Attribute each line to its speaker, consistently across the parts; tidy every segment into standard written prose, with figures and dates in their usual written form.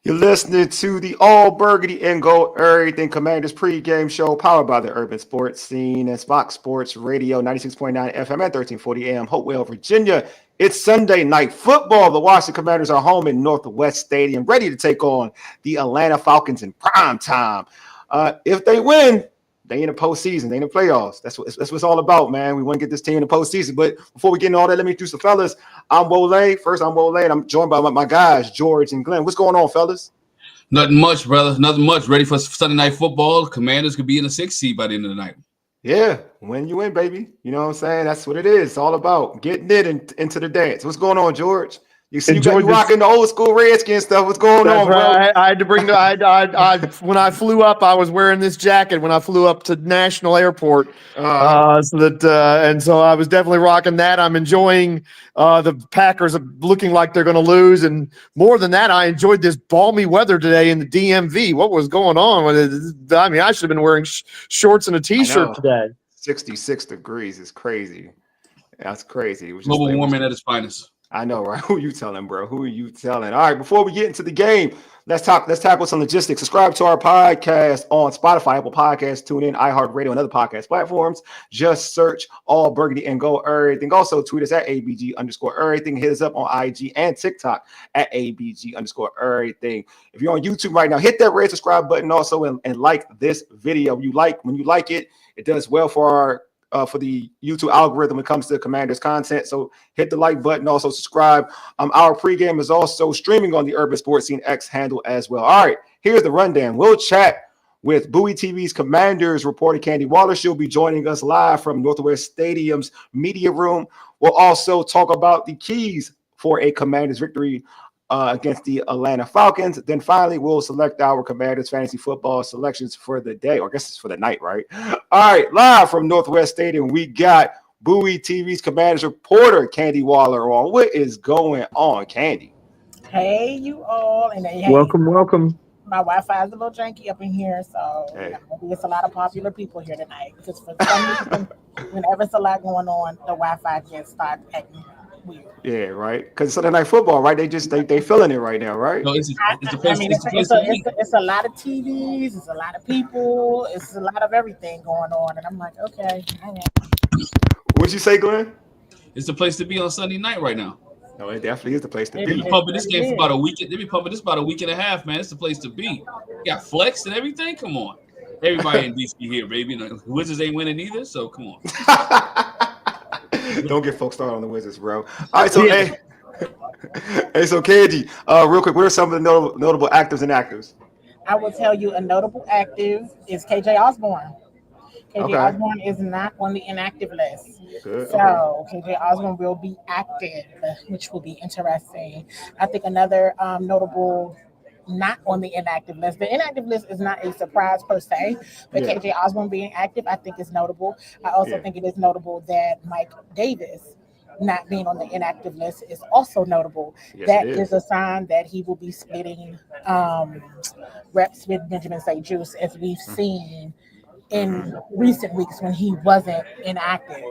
Speaker 1: You're listening to the All Burgundy and Gold Errything Commanders pregame show powered by the Urban Sports Scene and Fox Sports Radio 96.9 FM at 1340 AM, Hopewell, Virginia. It's Sunday night football. The Washington Commanders are home in Northwest Stadium, ready to take on the Atlanta Falcons in prime time. If they win, they in the postseason. They in the playoffs. That's what it's all about, man. We want to get this team in the postseason. But before we get into all that, let me introduce the fellas. I'm Wole. First, I'm Wole, and I'm joined by my guys, George and Glenn. What's going on, fellas?
Speaker 2: Nothing much, brother. Nothing much. Ready for Sunday night football. Commanders could be in the 6th seed by the end of the night.
Speaker 1: Yeah, when you win, baby. You know what I'm saying? That's what it is. It's all about getting it into the dance. What's going on, George? You see, you rocking the old school Redskin stuff. What's going on, bro?
Speaker 3: I had to bring the. When I flew up, I was wearing this jacket when I flew up to National Airport. So I was definitely rocking that. I'm enjoying the Packers looking like they're going to lose, and more than that, I enjoyed this balmy weather today in the DMV. What was going on with it? I mean, I should have been wearing shorts and a t-shirt today.
Speaker 1: 66 degrees is crazy. That's crazy.
Speaker 2: Global warming at its finest.
Speaker 1: I know, right? Who you telling, bro? Who are you telling? All right, before we get into the game, let's tackle some logistics. Subscribe to our podcast on Spotify, Apple Podcasts, TuneIn, iHeartRadio, and other podcast platforms. Just search All Burgundy and Gold Errything. Also, tweet us at ABG_Errything. Hit us up on IG and TikTok at ABG_Errything. If you're on YouTube right now, hit that red subscribe button also and like this video. When you like it, it does well for our for the YouTube algorithm when it comes to Commanders content. So hit the like button, also subscribe. Our pregame is also streaming on the Urban Sports Scene X handle as well. All right, here's the rundown. We'll chat with Bowie TV's Commanders reporter Candi Waller. She'll be joining us live from Northwest Stadium's media room. We'll also talk about the keys for a Commanders victory against the Atlanta Falcons. Then finally, we'll select our Commanders fantasy football selections for the day, or I guess it's for the night, right? All right, live from Northwest Stadium, we got Bowie TV's Commanders reporter Candi Waller on. What is going on, Candi?
Speaker 4: Hey, you all, and hey,
Speaker 3: welcome.
Speaker 4: My Wi-Fi is a little janky up in here, so maybe it's a lot of popular people here tonight. Because for some reason, whenever it's a lot going on, the Wi-Fi just starts acting weird.
Speaker 1: Yeah, right. Because Sunday night football, right? They feeling it right now, right?
Speaker 2: No, it's
Speaker 4: a lot of TVs, it's a lot of people, it's a lot of everything going on, and I'm like, okay.
Speaker 1: What'd you say, Glenn?
Speaker 2: It's the place to be on Sunday night right now.
Speaker 1: No, it definitely is the place to be.
Speaker 2: They've been pumping this game for about a week. They've been pumping this about a week and a half, man. It's the place to be. You got flex and everything. Come on, everybody in DC here, baby. You know, Wizards ain't winning either, so come on.
Speaker 1: Don't get folks started on the Wizards, bro. All right, so hey, so Candi, real quick, what are some of the notable actives and actives?
Speaker 4: I will tell you a notable active is KJ Osborne. Osborne is not on the inactive list.
Speaker 1: Good.
Speaker 4: So KJ Osborne will be active, which will be interesting. I think another notable not on the inactive list. The inactive list is not a surprise per se, but KJ Osborne being active, I think is notable. I also think it is notable that Mike Davis not being on the inactive list is also notable.
Speaker 1: Yes,
Speaker 4: that is a sign that he will be splitting reps with Benjamin St. Juice, as we've seen in recent weeks when he wasn't inactive.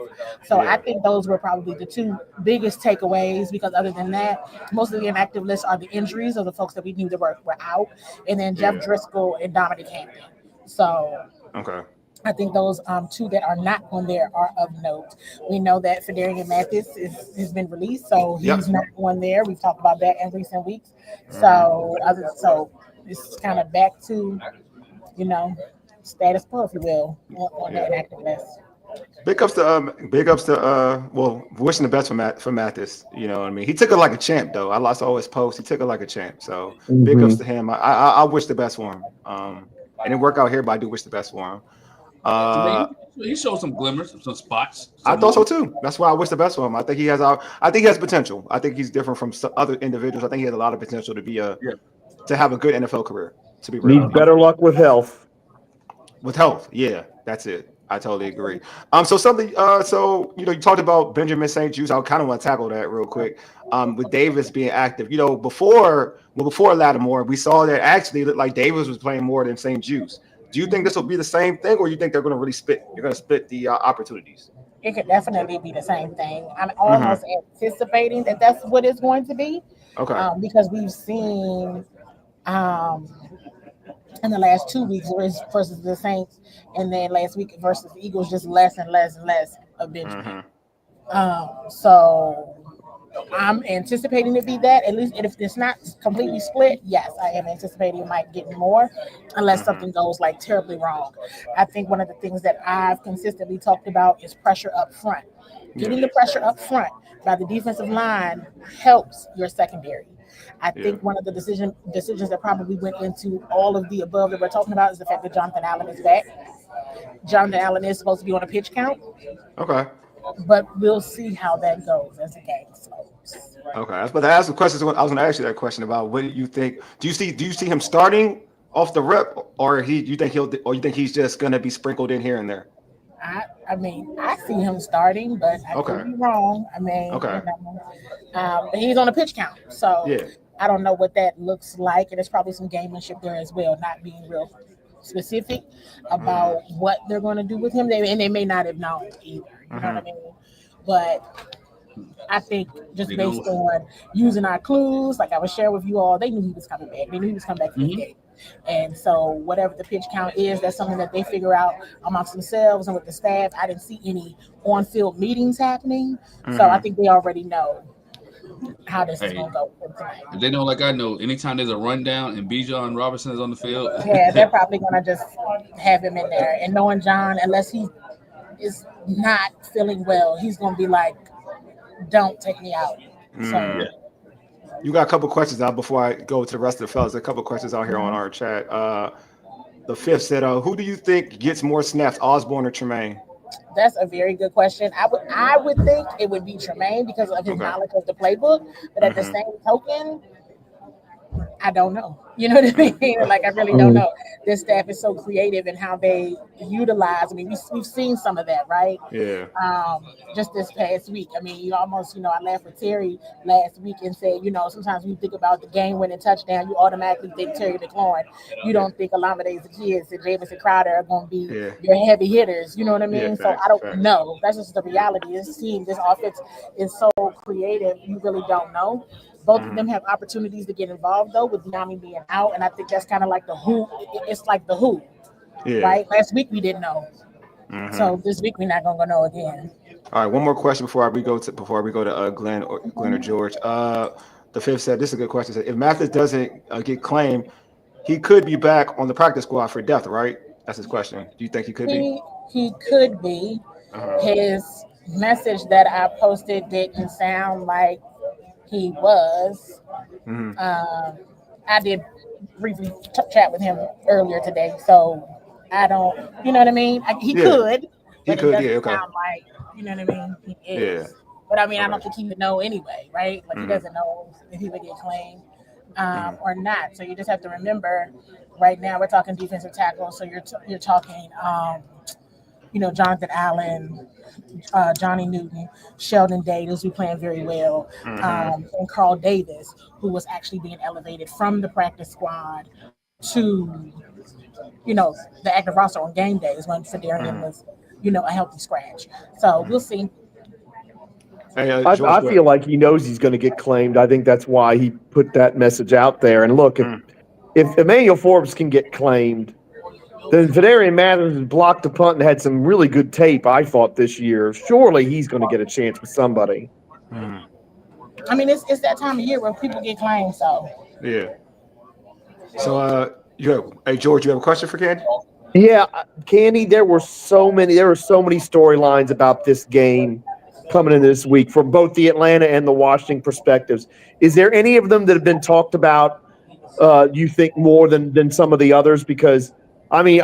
Speaker 4: So I think those were probably the two biggest takeaways, because other than that, most of the inactive lists are the injuries of the folks that we knew that were out, and then Jeff Driscoll and Dominic Hampton. So I think those two that are not on there are of note. We know that Fedarian Mathis has been released, so he's not on there. We've talked about that in recent weeks. So it's kind of back to, status quo, if you will, on that active list.
Speaker 1: Big ups to wishing the best for Mathis. You know what I mean? He took it like a champ, though. I lost all his posts. He took it like a champ. So big ups to him. I wish the best for him. I didn't work out here, but I do wish the best for him.
Speaker 2: He showed some glimmers, some spots.
Speaker 1: I thought so too. That's why I wish the best for him. I think he has potential. I think he's different from some other individuals. I think he has a lot of potential to be to have a good NFL career. To be
Speaker 3: need better luck with health.
Speaker 1: With health, yeah, that's it. I totally agree. So you talked about Benjamin St. Juice. I kind of want to tackle that real quick. With Davis being active, before Lattimore, we saw that actually it looked like Davis was playing more than St. Juice. Do you think this will be the same thing, or you think they're going to really split? You're going to split the opportunities?
Speaker 4: It could definitely be the same thing. I'm almost anticipating that that's what it's going to be.
Speaker 1: Okay.
Speaker 4: Because we've seen In the last 2 weeks versus the Saints, and then last week versus the Eagles, just less and less and less of Benjamin. So I'm anticipating to be that, at least if it's not completely split. Yes, I am anticipating it might get more unless something goes like terribly wrong. I think one of the things that I've consistently talked about is pressure up front. Getting the pressure up front by the defensive line helps your secondary. I think one of the decisions that probably went into all of the above that we're talking about is the fact that Jonathan Allen is back. Jonathan Allen is supposed to be on a pitch count.
Speaker 1: Okay.
Speaker 4: But we'll see how that goes as the game goes.
Speaker 1: Okay. I was about to ask the questions. I was going to ask you that question about what do you think? Do you see him starting off the rep, or you think he's just going to be sprinkled in here and there?
Speaker 4: I mean, I see him starting, but I could be wrong. I mean, but he's on a pitch count, so I don't know what that looks like, and there's probably some gamemanship there as well, not being real specific about what they're going to do with him. They may not have known either. You know what I mean? But I think just based on using our clues, like I was sharing with you all, they knew he was coming back. They knew he was coming back from the game. And so whatever the pitch count is, that's something that they figure out amongst themselves and with the staff. I didn't see any on-field meetings happening. So I think they already know how this is going to go for tonight.
Speaker 2: If they know, like I know, anytime there's a rundown and Bijan Robinson is on the field.
Speaker 4: Yeah, they're probably going to just have him in there. And knowing John, unless he is not feeling well, he's going to be like, don't take me out. So
Speaker 1: you got a couple questions out before I go to the rest of the fellas. A couple questions out here on our chat. The fifth said, who do you think gets more snaps, Osborne or Tremaine?
Speaker 4: That's a very good question. I would think it would be Tremaine because of his knowledge of the playbook, but at the same token, I don't know. You know what I mean? Like, I really don't know. This staff is so creative in how they utilize. I mean, we've seen some of that, right?
Speaker 1: Yeah.
Speaker 4: Just this past week. I mean, I laughed with Terry last week and said, sometimes when you think about the game-winning touchdown, you automatically think Terry McLaurin. You don't think Olamide Zaccheaus and Jamison Crowder are going to be your heavy hitters. You know what I mean? So I don't know. That's just the reality. This team, this offense is so creative. You really don't know. Both of them have opportunities to get involved, though, with Diami being out. And I think that's kind of like the who. It's like the who, right? Last week we didn't know. So this week we're not going to know again.
Speaker 1: All right, one more question before we go to Glenn or George. The fifth said, this is a good question. Said, if Mathis doesn't get claimed, he could be back on the practice squad for depth, right? That's his question. Do you think he could be?
Speaker 4: He could be. His message that I posted didn't sound like he was. I did briefly chat with him earlier today, so I don't, you know what I mean? He could.
Speaker 1: He could, okay.
Speaker 4: Sound like, you know what I mean? He is. But I mean, I don't think he would know anyway, right? Like he doesn't know if he would get claimed or not. So you just have to remember, right now we're talking defensive tackle, so you're talking, Jonathan Allen, Johnny Newton, Sheldon Davis, who playing very well, and Carl Davis, who was actually being elevated from the practice squad to, the active roster on game days when Fedarian was, a healthy scratch. So we'll see.
Speaker 3: I feel like he knows he's going to get claimed. I think that's why he put that message out there. And look, if Emmanuel Forbes can get claimed, then Fedarian Mathis blocked the punt and had some really good tape, I thought, this year. Surely he's going to get a chance with somebody.
Speaker 4: I mean, it's that time of year where people get claimed, so.
Speaker 1: Yeah. So, George, you have a question for Candi?
Speaker 3: Yeah, Candi, there were so many storylines about this game coming in this week from both the Atlanta and the Washington perspectives. Is there any of them that have been talked about, you think, more than some of the others? Because honestly,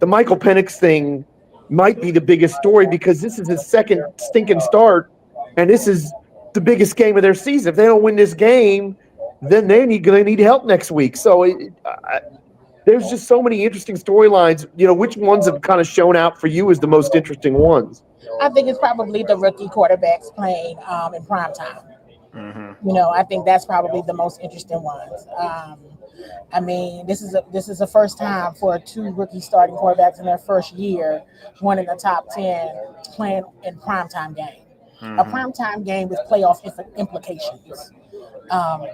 Speaker 3: the Michael Penix thing might be the biggest story because this is his second stinking start, and this is the biggest game of their season. If they don't win this game, then they need help next week. So there's just so many interesting storylines. Which ones have kind of shown out for you as the most interesting ones?
Speaker 4: I think it's probably the rookie quarterbacks playing in prime time. I think that's probably the most interesting ones. I mean, this is the first time for two rookie starting quarterbacks in their first year, one in the top 10, playing in primetime game. A primetime game with playoff implications.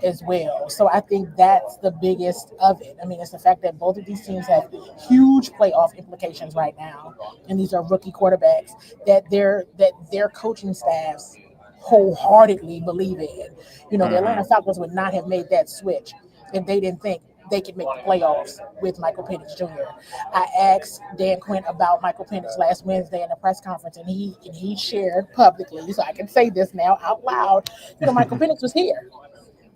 Speaker 4: as well. So I think that's the biggest of it. I mean, it's the fact that both of these teams have huge playoff implications right now, and these are rookie quarterbacks that their coaching staffs wholeheartedly believe in. You know, the Atlanta Falcons would not have made that switch if they didn't think they could make the playoffs with Michael Penix Jr. I asked Dan Quinn about Michael Penix last Wednesday in a press conference, and he shared publicly, so I can say this now out loud. You know, Michael Penix was here.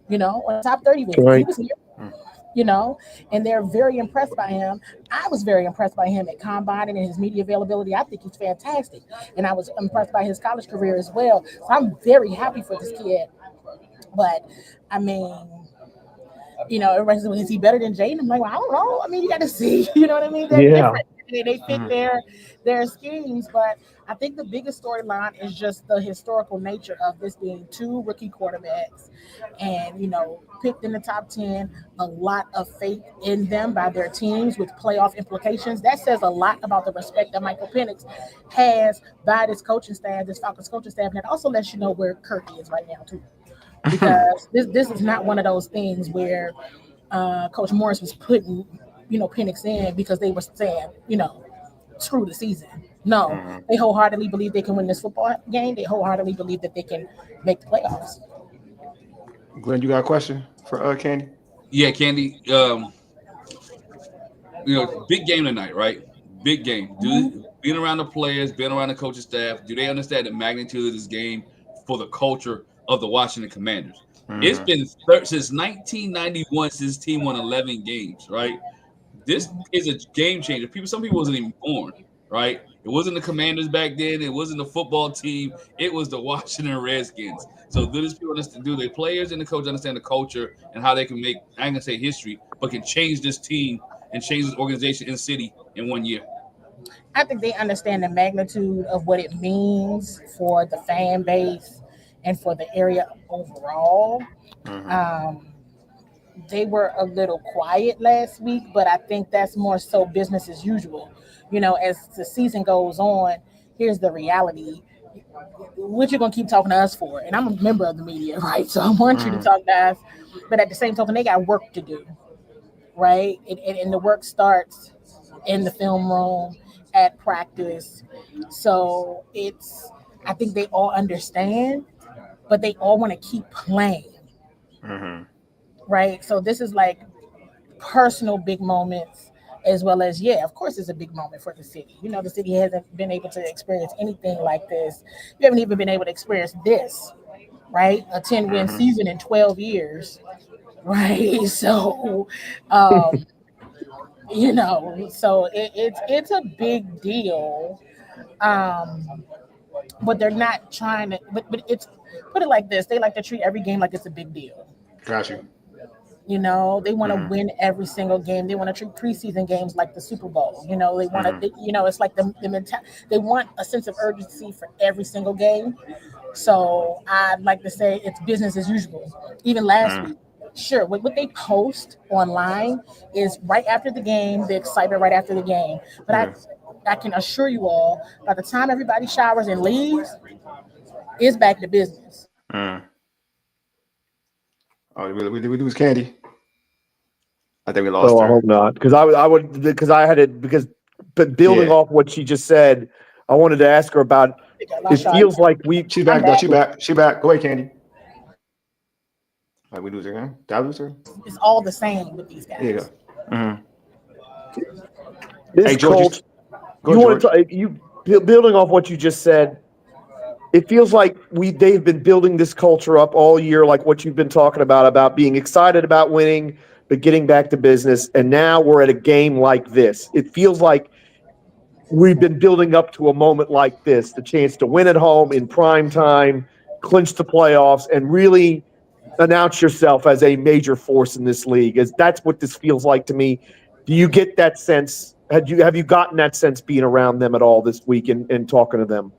Speaker 4: You know, on the top 30 visit, he was here. You know, and they're very impressed by him. I was very impressed by him at Combine and his media availability. I think he's fantastic, and I was impressed by his college career as well. So I'm very happy for this kid. But I mean, you know, everybody says, well, is he better than Jaden? I'm like, well, I don't know. I mean, you got to see. You know what I mean? They're different. They fit their schemes, but I think the biggest storyline is just the historical nature of this being two rookie quarterbacks, and you know, picked in the top 10. A lot of faith in them by their teams with playoff implications. That says a lot about the respect that Michael Penix has by this coaching staff, this Falcons coaching staff, and it also lets you know where Kirk is right now too. Because this is not one of those things where Coach Morris was putting, you know, Penix in because they were saying, you know, screw the season. No, they wholeheartedly believe they can win this football game. They wholeheartedly believe that they can make the playoffs.
Speaker 1: Glenn, you got a question for Candi?
Speaker 2: Yeah, Candi. You know, big game tonight, right? Big game. Being around the players, being around the coaching staff, do they understand the magnitude of this game for the culture of the Washington Commanders? It's been since 1991 since this team won 11 games, right? This is a game changer. Some people wasn't even born, right? It wasn't the Commanders back then. It wasn't the football team. It was the Washington Redskins. So do the players and the coach understand the culture and how they can make, I ain't gonna say history, but can change this team and change this organization in the city in 1 year?
Speaker 4: I think they understand the magnitude of what it means for the fan base and for the area overall. They were a little quiet last week, but I think that's more so business as usual. You know, as the season goes on, here's the reality. What you gonna keep talking to us for? And I'm a member of the media, right? So I want you to talk to us, but at the same token, they got work to do, right? And the work starts in the film room, at practice. So I think they all understand, but they all want to keep playing. Right? So this is like personal big moments, as well as, of course it's a big moment for the city. You know, the city hasn't been able to experience anything like this. You haven't even been able to experience this, right? A 10-win season in 12 years, right? So, you know, so it's a big deal. But they're not trying to, but it's, put it like this, they like to treat every game like it's a big deal.
Speaker 1: Got you.
Speaker 4: You know, they want to win every single game. They want to treat preseason games like the Super Bowl. You know, they want to, you know, it's like the mentality. They want a sense of urgency for every single game. So I'd like to say it's business as usual. Even last week, sure, what they post online is right after the game, the excitement right after the game. But I can assure you all, by the time everybody showers and leaves, it's back to business.
Speaker 1: Oh, we lose Candi. I think we lost her.
Speaker 3: I hope not, because but building off what she just said, I wanted to ask her about. It feels like
Speaker 1: she's back though. She back. Go ahead, Candi. We lose her again. Did I lose her?
Speaker 4: It's all the same with these guys.
Speaker 1: There you go.
Speaker 3: This George, building off what you just said. It feels like they've been building this culture up all year, like what you've been talking about being excited about winning, but getting back to business. And now we're at a game like this. It feels like we've been building up to a moment like this, the chance to win at home in prime time, clinch the playoffs, and really announce yourself as a major force in this league. That's what this feels like to me. Do you get that sense? Have you gotten that sense being around them at all this week and talking to them?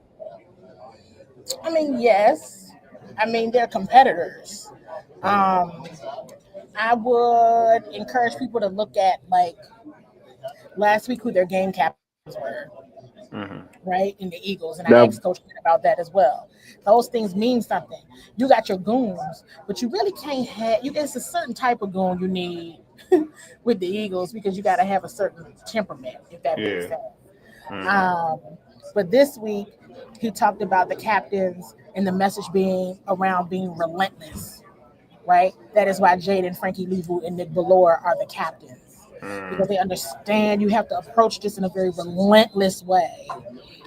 Speaker 4: I mean, yes. I mean, they're competitors. I would encourage people to look at, like, last week who their game captains were. right? In the Eagles. And I asked Coach about that as well. Those things mean something. You got your goons, but you really can't have it's a certain type of goon you need with the Eagles because you got to have a certain temperament, if that makes sense. But this week he talked about the captains and the message being around being relentless, right? That is why Jaden, Frankie Levu, and Nick Ballore are the captains. Because they understand you have to approach this in a very relentless way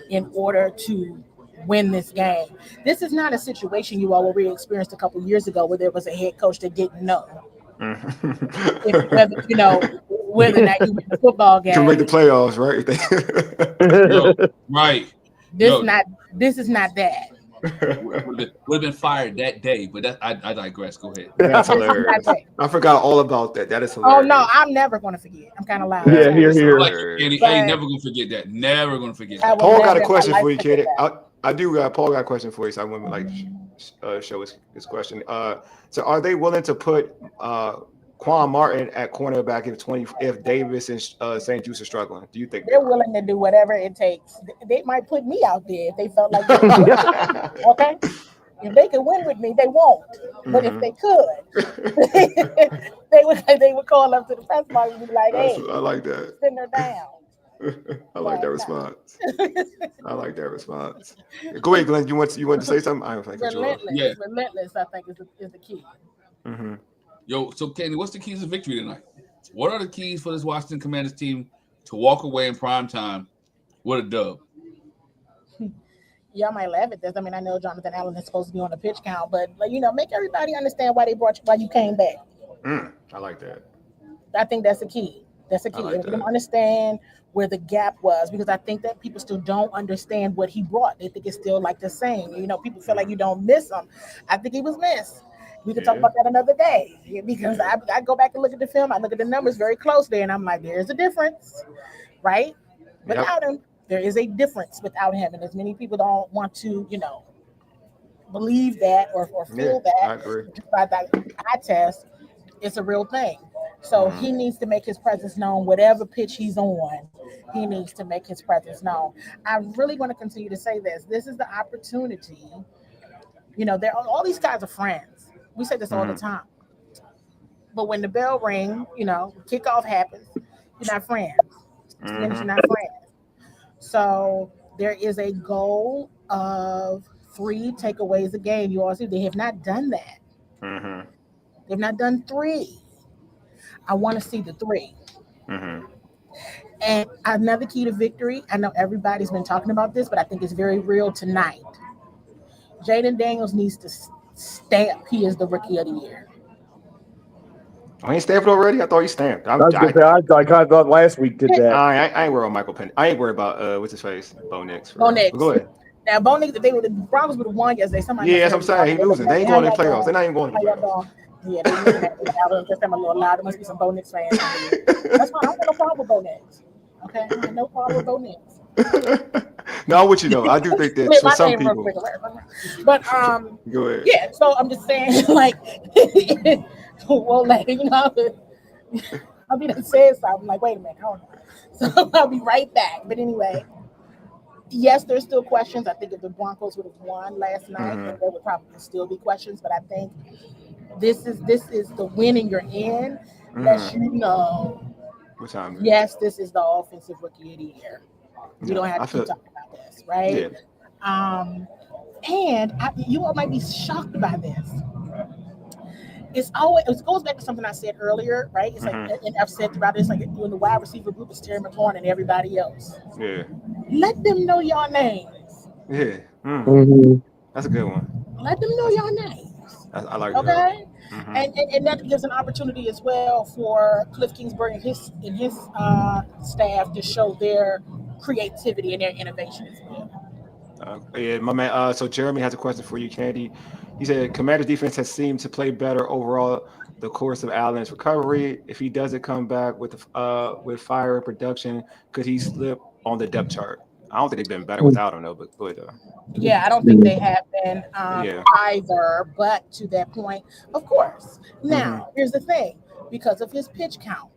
Speaker 4: in order to win this game. This is not a situation you all where we experienced a couple years ago where there was a head coach that didn't know whether or not you win the football game.
Speaker 1: You can make the playoffs, right?
Speaker 2: Right.
Speaker 4: This is not that.
Speaker 2: Would have been fired that day, but I digress. Go ahead.
Speaker 1: That's hilarious. I forgot all about that. That is hilarious.
Speaker 4: Oh no, I'm never going to forget. I'm kind of loud.
Speaker 3: Yeah, here.
Speaker 2: Like Candi, I ain't never gonna forget that. Never gonna forget that.
Speaker 1: Paul got a question for you, Candi. I do. Paul got a question for you, so I want to show his question. So, are they willing to put Quan Martin at cornerback if Davis and St. Juice are struggling? Do you think
Speaker 4: they're willing to do whatever it takes? They might put me out there if they felt like they could. Okay, if they could win with me, they won't. But if they could, they would call up to the press box and be like, "Hey,
Speaker 1: I like that.
Speaker 4: Send her down."
Speaker 1: I like that response. I like that response. Go ahead, Glenn. You want to say something? I don't think
Speaker 4: relentless. I think is the key.
Speaker 1: Mm-hmm.
Speaker 2: Yo, so Candi, what's the keys to victory tonight? What are the keys for this Washington Commanders team to walk away in prime time with a dub?
Speaker 4: Y'all might laugh at this. I mean, I know Jonathan Allen is supposed to be on the pitch count, but make everybody understand why you came back.
Speaker 1: I like that.
Speaker 4: I think that's the key. That's the key.
Speaker 1: Like
Speaker 4: them understand where the gap was, because I think that people still don't understand what he brought. They think it's still like the same. People feel like you don't miss him. I think he was missed. We can talk about that another day, because I go back and look at the film. I look at the numbers very closely, and I'm like, there's a difference, right? Without him, there is a difference without him. And as many people don't want to, believe that or feel that,
Speaker 1: I agree.
Speaker 4: By that eye test, it's a real thing. So he needs to make his presence known. Whatever pitch he's on, he needs to make his presence known. I really want to continue to say this. This is the opportunity. All these guys are friends. We say this all the time. But when the bell rings, kickoff happens, you're not friends. You're not friends. So there is a goal of 3 takeaways a game. You all see they have not done that. They've not done 3. I want to see the 3. And another key to victory, I know everybody's been talking about this, but I think it's very real tonight. Jaden Daniels needs to stamp he is the rookie of the year.
Speaker 1: Oh, he ain't stamped already? I thought he stamped. I
Speaker 3: kind of thought last week did that.
Speaker 1: I ain't worried about Michael Penn. I ain't worried about what's his face? Bo Nix.
Speaker 4: Bo Nix.
Speaker 1: Go ahead.
Speaker 4: Now Bo Nix, the Broncos would have won yesterday.
Speaker 1: That's what I'm saying. He losing. They ain't going to the playoffs. They're not even going to the playoffs.
Speaker 4: Yeah, I'm a little loud. There must be some Bo Nix fans. That's fine. I don't have no problem with Bo Nix. Okay, I have no problem with Bo Nix.
Speaker 1: No, what you know, I do think that for some people.
Speaker 4: But
Speaker 1: go ahead.
Speaker 4: Yeah, so I'm just saying, I'll be done saying something. I'm like, wait a minute, hold on. So I'll be right back. But anyway, yes, there's still questions. I think if the Broncos would have won last night, there would probably still be questions. But I think this is the winning you're in. Lets you know.
Speaker 1: What time?
Speaker 4: Yes, this is the offensive rookie of the year. We don't have to keep talking about this, right? Yeah. And you all might be shocked by this. It goes back to something I said earlier, right? It's like, and I've said throughout this, like when the wide receiver group is Terry McLaurin and everybody else.
Speaker 1: Yeah.
Speaker 4: Let them know your names.
Speaker 1: Yeah. That's a good one.
Speaker 4: Let them know your names.
Speaker 1: I like
Speaker 4: that. Okay. And that gives an opportunity as well for Cliff Kingsbury and his staff to show their creativity and their innovation as well.
Speaker 1: My man. So Jeremy has a question for you, Candi. He said, Commanders defense has seemed to play better overall the course of Allen's recovery. If he doesn't come back with fire and production, could he slip on the depth chart? I don't think they've been better without him, though. But
Speaker 4: yeah, I don't think they have been either. But to that point, of course. Now, here's the thing: because of his pitch count,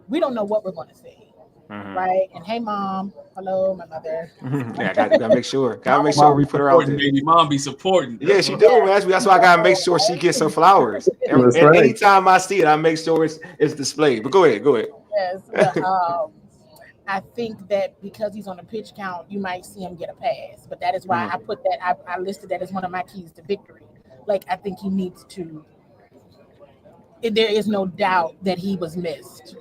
Speaker 4: we don't know what we're going to see. right? And hey, mom, hello, my mother.
Speaker 1: Yeah, gotta make sure. Gotta make sure we put her out there.
Speaker 2: Baby, mom be supporting.
Speaker 1: Yeah, she do, man. That's why I gotta make sure she gets her flowers.
Speaker 3: That's right.
Speaker 1: Anytime I see it, I make sure it's displayed. But go ahead.
Speaker 4: Yes, but I think that because he's on the pitch count, you might see him get a pass. But that is why I put that. I listed that as one of my keys to victory. Like, I think he needs to. There is no doubt that he was missed.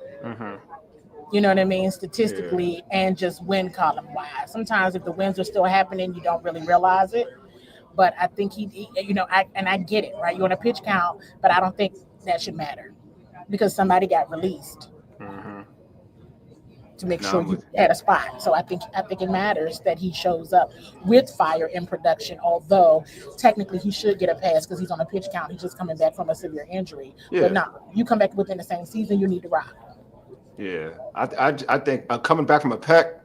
Speaker 4: You know what I mean? Statistically and just win column wise. Sometimes if the wins are still happening, you don't really realize it. But I think he I get it, right? You're on a pitch count, but I don't think that should matter because somebody got released to make sure you had a spot. So I think it matters that he shows up with fire in production, although technically he should get a pass because he's on a pitch count. He's just coming back from a severe injury. Yeah. But no, you come back within the same season, you need to rock. Yeah,
Speaker 1: I think coming back from a pec,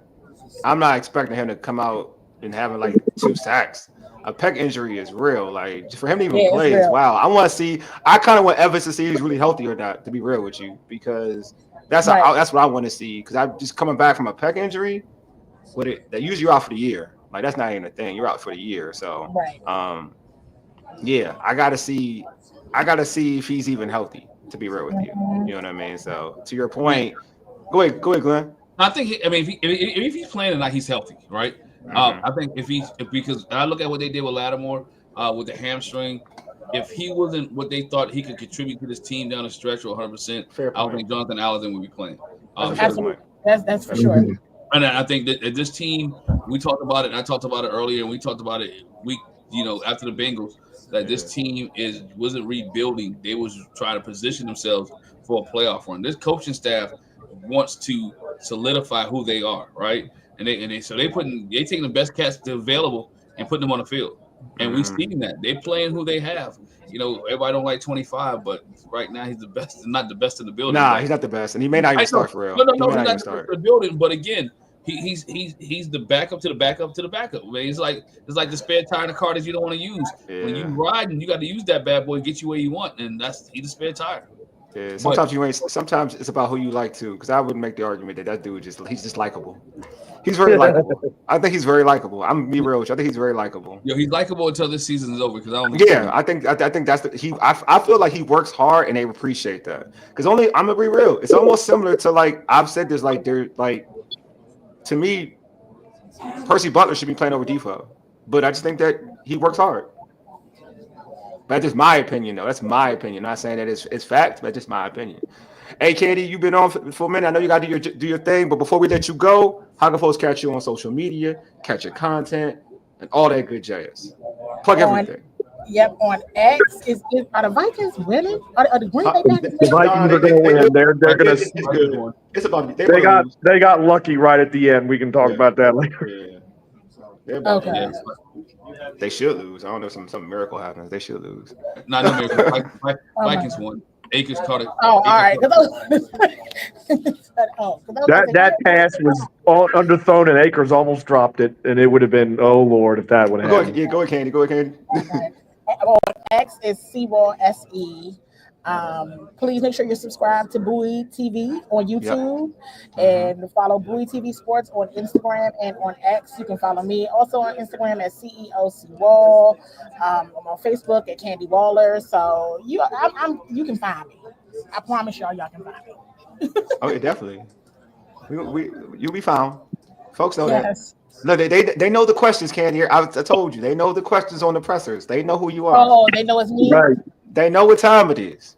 Speaker 1: I'm not expecting him to come out and having like 2 sacks. A pec injury is real. Like, for him to even play is wow. I want to see. I kind of want evidence to see if he's really healthy or not. To be real with you, because that's what I want to see. Because I'm just coming back from a pec injury. They usually you're out for the year. Like, that's not even a thing. You're out for the year. So yeah, I gotta see if he's even healthy. To be real with you, you know what I mean. So to your point, go ahead, Glenn.
Speaker 2: I think if he's playing tonight, he's healthy, right? I think because I look at what they did with Lattimore with the hamstring. If he wasn't what they thought he could contribute to this team down the stretch, 100%, I don't think Jonathan Allison would be playing.
Speaker 4: Absolutely, that's for sure.
Speaker 2: And I think that this team, we talked about it. And I talked about it earlier, and we talked about it after the Bengals. That this team wasn't rebuilding; they was trying to position themselves for a playoff run. This coaching staff wants to solidify who they are, right? And they taking the best cats available and putting them on the field. And we've seen that they playing who they have. Everybody don't like 25, but right now he's the best, not the best in the building.
Speaker 1: Nah, he's not the best, and he may not even start for real.
Speaker 2: No, he's not the best in the building. But again, he's the backup to the backup to the backup. I mean, it's like the spare tire in the car that you don't want to use. Yeah. When you riding, you got to use that bad boy to get you where you want, and he's the spare tire.
Speaker 1: Yeah, sometimes it's about who you like too. Because I would make the argument that dude he's just likable. He's very likable. I think he's very likable. I'm gonna be real with you. I think he's very likable.
Speaker 2: He's likable until this season is over. Because
Speaker 1: I think that's I feel like he works hard and they appreciate that. Because I'm gonna be real. It's almost similar to like I've said this to me, Percy Butler should be playing over Defoe, but I just think that he works hard. But that's just my opinion, though. That's my opinion. Not saying that it's fact, but just my opinion. Hey, Candi, you've been on for a minute. I know you got to do your thing, but before we let you go, how can folks catch you on social media, catch your content, and all that good jazz? Plug everything.
Speaker 4: Yep, on X. Are the Vikings winning? Are the Green Bay Packers winning?
Speaker 3: The Vikings are going to win. They're going to.
Speaker 1: It's about
Speaker 3: they got lucky right at the end. We can talk about that later.
Speaker 1: Yeah.
Speaker 4: Okay.
Speaker 1: They should lose. I don't know if some miracle happens. They should lose.
Speaker 2: Not no miracle. Vikings won. Akers caught it.
Speaker 4: Oh, all right.
Speaker 3: That pass was underthrown and Akers almost dropped it, and it would have been, oh Lord, if that would have happened.
Speaker 1: Go ahead, Candi.
Speaker 4: Okay. On X is CWall SE. Please make sure you're subscribed to Bowie TV on YouTube and follow Bowie TV Sports on Instagram and on X. You can follow me also on Instagram at CEOCWall. I'm on Facebook at Candi Waller. So you can find me. I promise y'all can find me.
Speaker 1: Okay, definitely. You'll be found. Folks know that. Look, they know the questions, Candi. I told you. They know the questions on the pressers. They know who you are.
Speaker 4: Oh, they know it's me.
Speaker 3: Right.
Speaker 1: They know what time it is.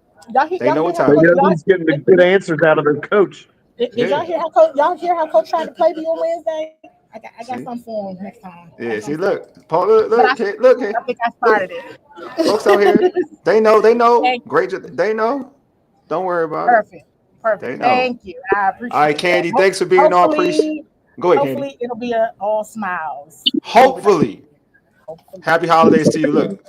Speaker 1: They know what time.
Speaker 3: They're at least getting the good answers out of their coach.
Speaker 4: Did y'all hear how coach tried to play me on Wednesday? I got something for him next time.
Speaker 1: Yeah, see, look, Paul, look. I think
Speaker 4: I started it.
Speaker 1: Folks out here, they know. Great, they know. Don't worry about it.
Speaker 4: Perfect. Thank you. I appreciate it.
Speaker 1: All right, Candi, thanks for being on. Go ahead,
Speaker 4: hopefully
Speaker 1: Candi.
Speaker 4: It'll be all smiles.
Speaker 1: Hopefully. Happy holidays to you. Look.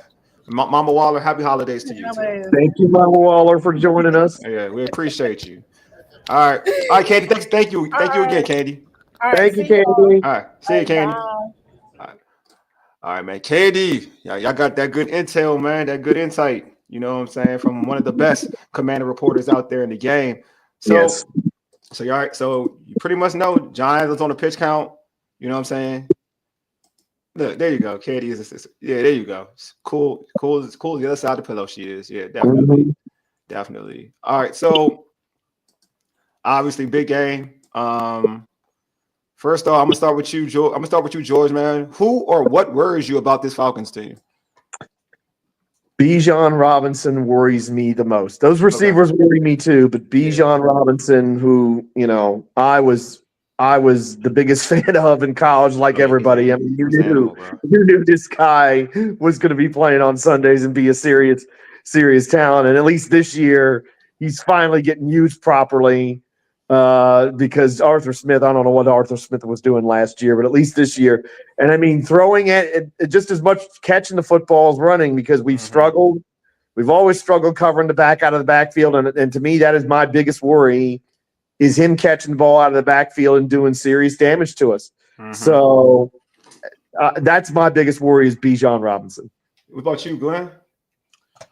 Speaker 1: Mama Waller, happy holidays to you too.
Speaker 3: Thank you, Mama Waller, for joining us.
Speaker 1: Yeah, we appreciate you. All right, Candi. Thank you again, Candi.
Speaker 3: Thank you, Candi.
Speaker 1: All right, see you, Candi. All right, man, Candi. Y'all got that good intel, man. That good insight. You know what I'm saying, from one of the best Commander reporters out there in the game. So, So you all right? So you pretty much know Giants was on the pitch count. You know what I'm saying? Look, there you go. Candi is yeah, there you go. Cool. It's cool. The other side of the pillow she is. Yeah, definitely.
Speaker 3: Mhm.
Speaker 1: Definitely. All right. So obviously big game. First off, I'm gonna start with you, George. I'm gonna start with you, George, man. Who or what worries you about this Falcons team?
Speaker 3: Bijan Robinson worries me the most. Those receivers worry me too, but Bijan Robinson, who I was the biggest fan of in college, like everybody. I mean, you knew this guy was going to be playing on Sundays and be a serious talent. And at least this year, he's finally getting used properly. Because Arthur Smith, I don't know what Arthur Smith was doing last year, but at least this year. And I mean, throwing it just as much catching the football as running, because we've struggled. We've always struggled covering the back out of the backfield. And to me, that is my biggest worry, is him catching the ball out of the backfield and doing serious damage to us. So that's my biggest worry, is Bijan Robinson.
Speaker 1: What about you, Glenn?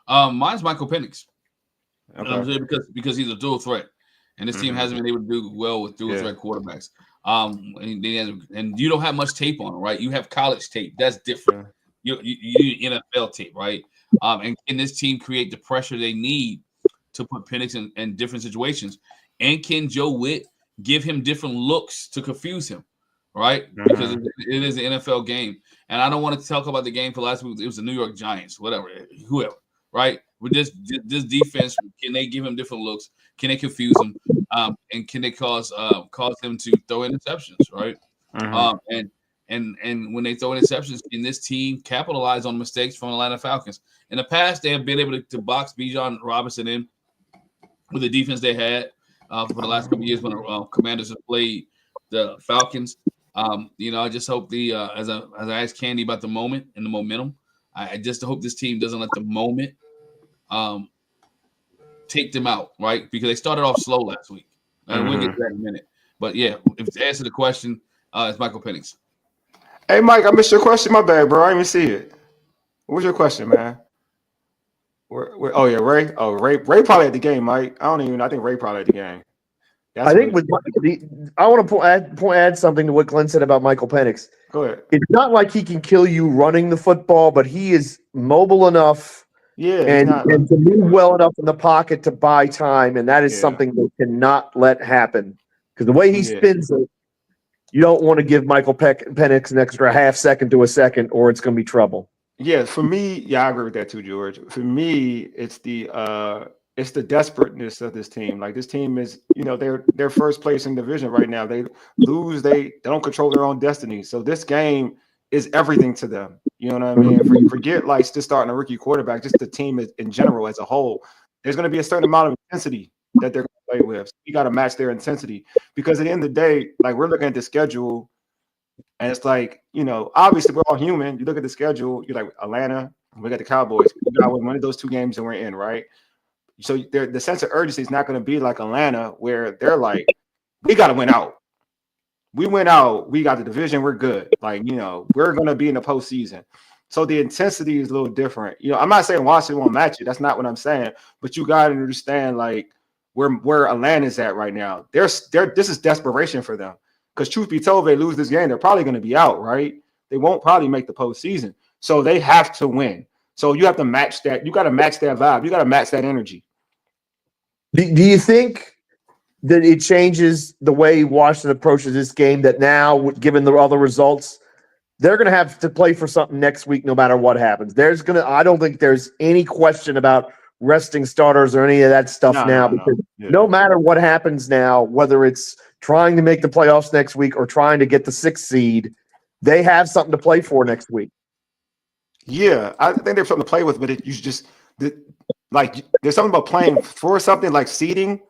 Speaker 2: Mine's Michael Penix.
Speaker 1: Okay.
Speaker 2: Because he's a dual threat. And this team hasn't been able to do well with dual threat quarterbacks. And you don't have much tape on him, right? You have college tape. That's different. You need NFL tape, right? And can this team create the pressure they need to put Penix in different situations? And can Joe Witt give him different looks to confuse him, right? Because it is an NFL game. And I don't want to talk about the game for last week. It was the New York Giants, whoever, right? With this defense, can they give him different looks? Can they confuse him? And can they cause them to throw interceptions, right? And when they throw interceptions, can this team capitalize on mistakes from Atlanta Falcons? In the past, they have been able to box Bijan Robinson in with the defense they had for the last couple of years when the Commanders have played the Falcons. I just hope as I asked Candi about the moment and the momentum, I just hope this team doesn't let the moment take them out, right? Because they started off slow last week. And we'll get to that in a minute. But yeah, if to answer the question, it's Michael Penix.
Speaker 1: Hey, Mike, I missed your question. My bad, bro. I didn't even see it. What was your question, man? Oh yeah, Ray. Oh, Ray probably at the game, Mike. I think Ray probably at the game.
Speaker 3: I think I want to add something to what Glenn said about Michael Penix.
Speaker 1: Go ahead.
Speaker 3: It's not like he can kill you running the football, but he is mobile enough. And to move well enough in the pocket to buy time, and that is something they cannot let happen. Because the way he spins it, you don't want to give Michael Penix an extra half second to a second, or it's going to be trouble.
Speaker 1: Yeah, for me, I agree with that too, George. For me, it's the desperateness of this team. Like, this team is, they're first place in the division right now. They lose, they don't control their own destiny. So this game is everything to them. You know what I mean? Forget like just starting a rookie quarterback, just the team in general as a whole. There's going to be a certain amount of intensity that they're going to play with. So you got to match their intensity, because at the end of the day, like, we're looking at the schedule, and it's like, obviously we're all human. You look at the schedule, you're like, Atlanta, we got the Cowboys. We got one of those two games and we're in, right? So the sense of urgency is not going to be like Atlanta, where they're like, we got to win out. We went out, we got the division, we're good. Like, we're going to be in the postseason. So the intensity is a little different. I'm not saying Washington won't match it. That's not what I'm saying. But you got to understand, like, where Atlanta's at right now. This is desperation for them. Because truth be told, if they lose this game, they're probably going to be out, right? They won't probably make the postseason. So they have to win. So you have to match that. You got to match that vibe. You got to match that energy.
Speaker 3: Do you think that it changes the way Washington approaches this game, that now, given the other results, they're going to have to play for something next week no matter what happens? I don't think there's any question about resting starters or any of that stuff because no matter what happens now, whether it's trying to make the playoffs next week or trying to get the 6th seed, they have something to play for next week.
Speaker 1: Yeah, I think there's something to play with, but there's something about playing for something like seeding,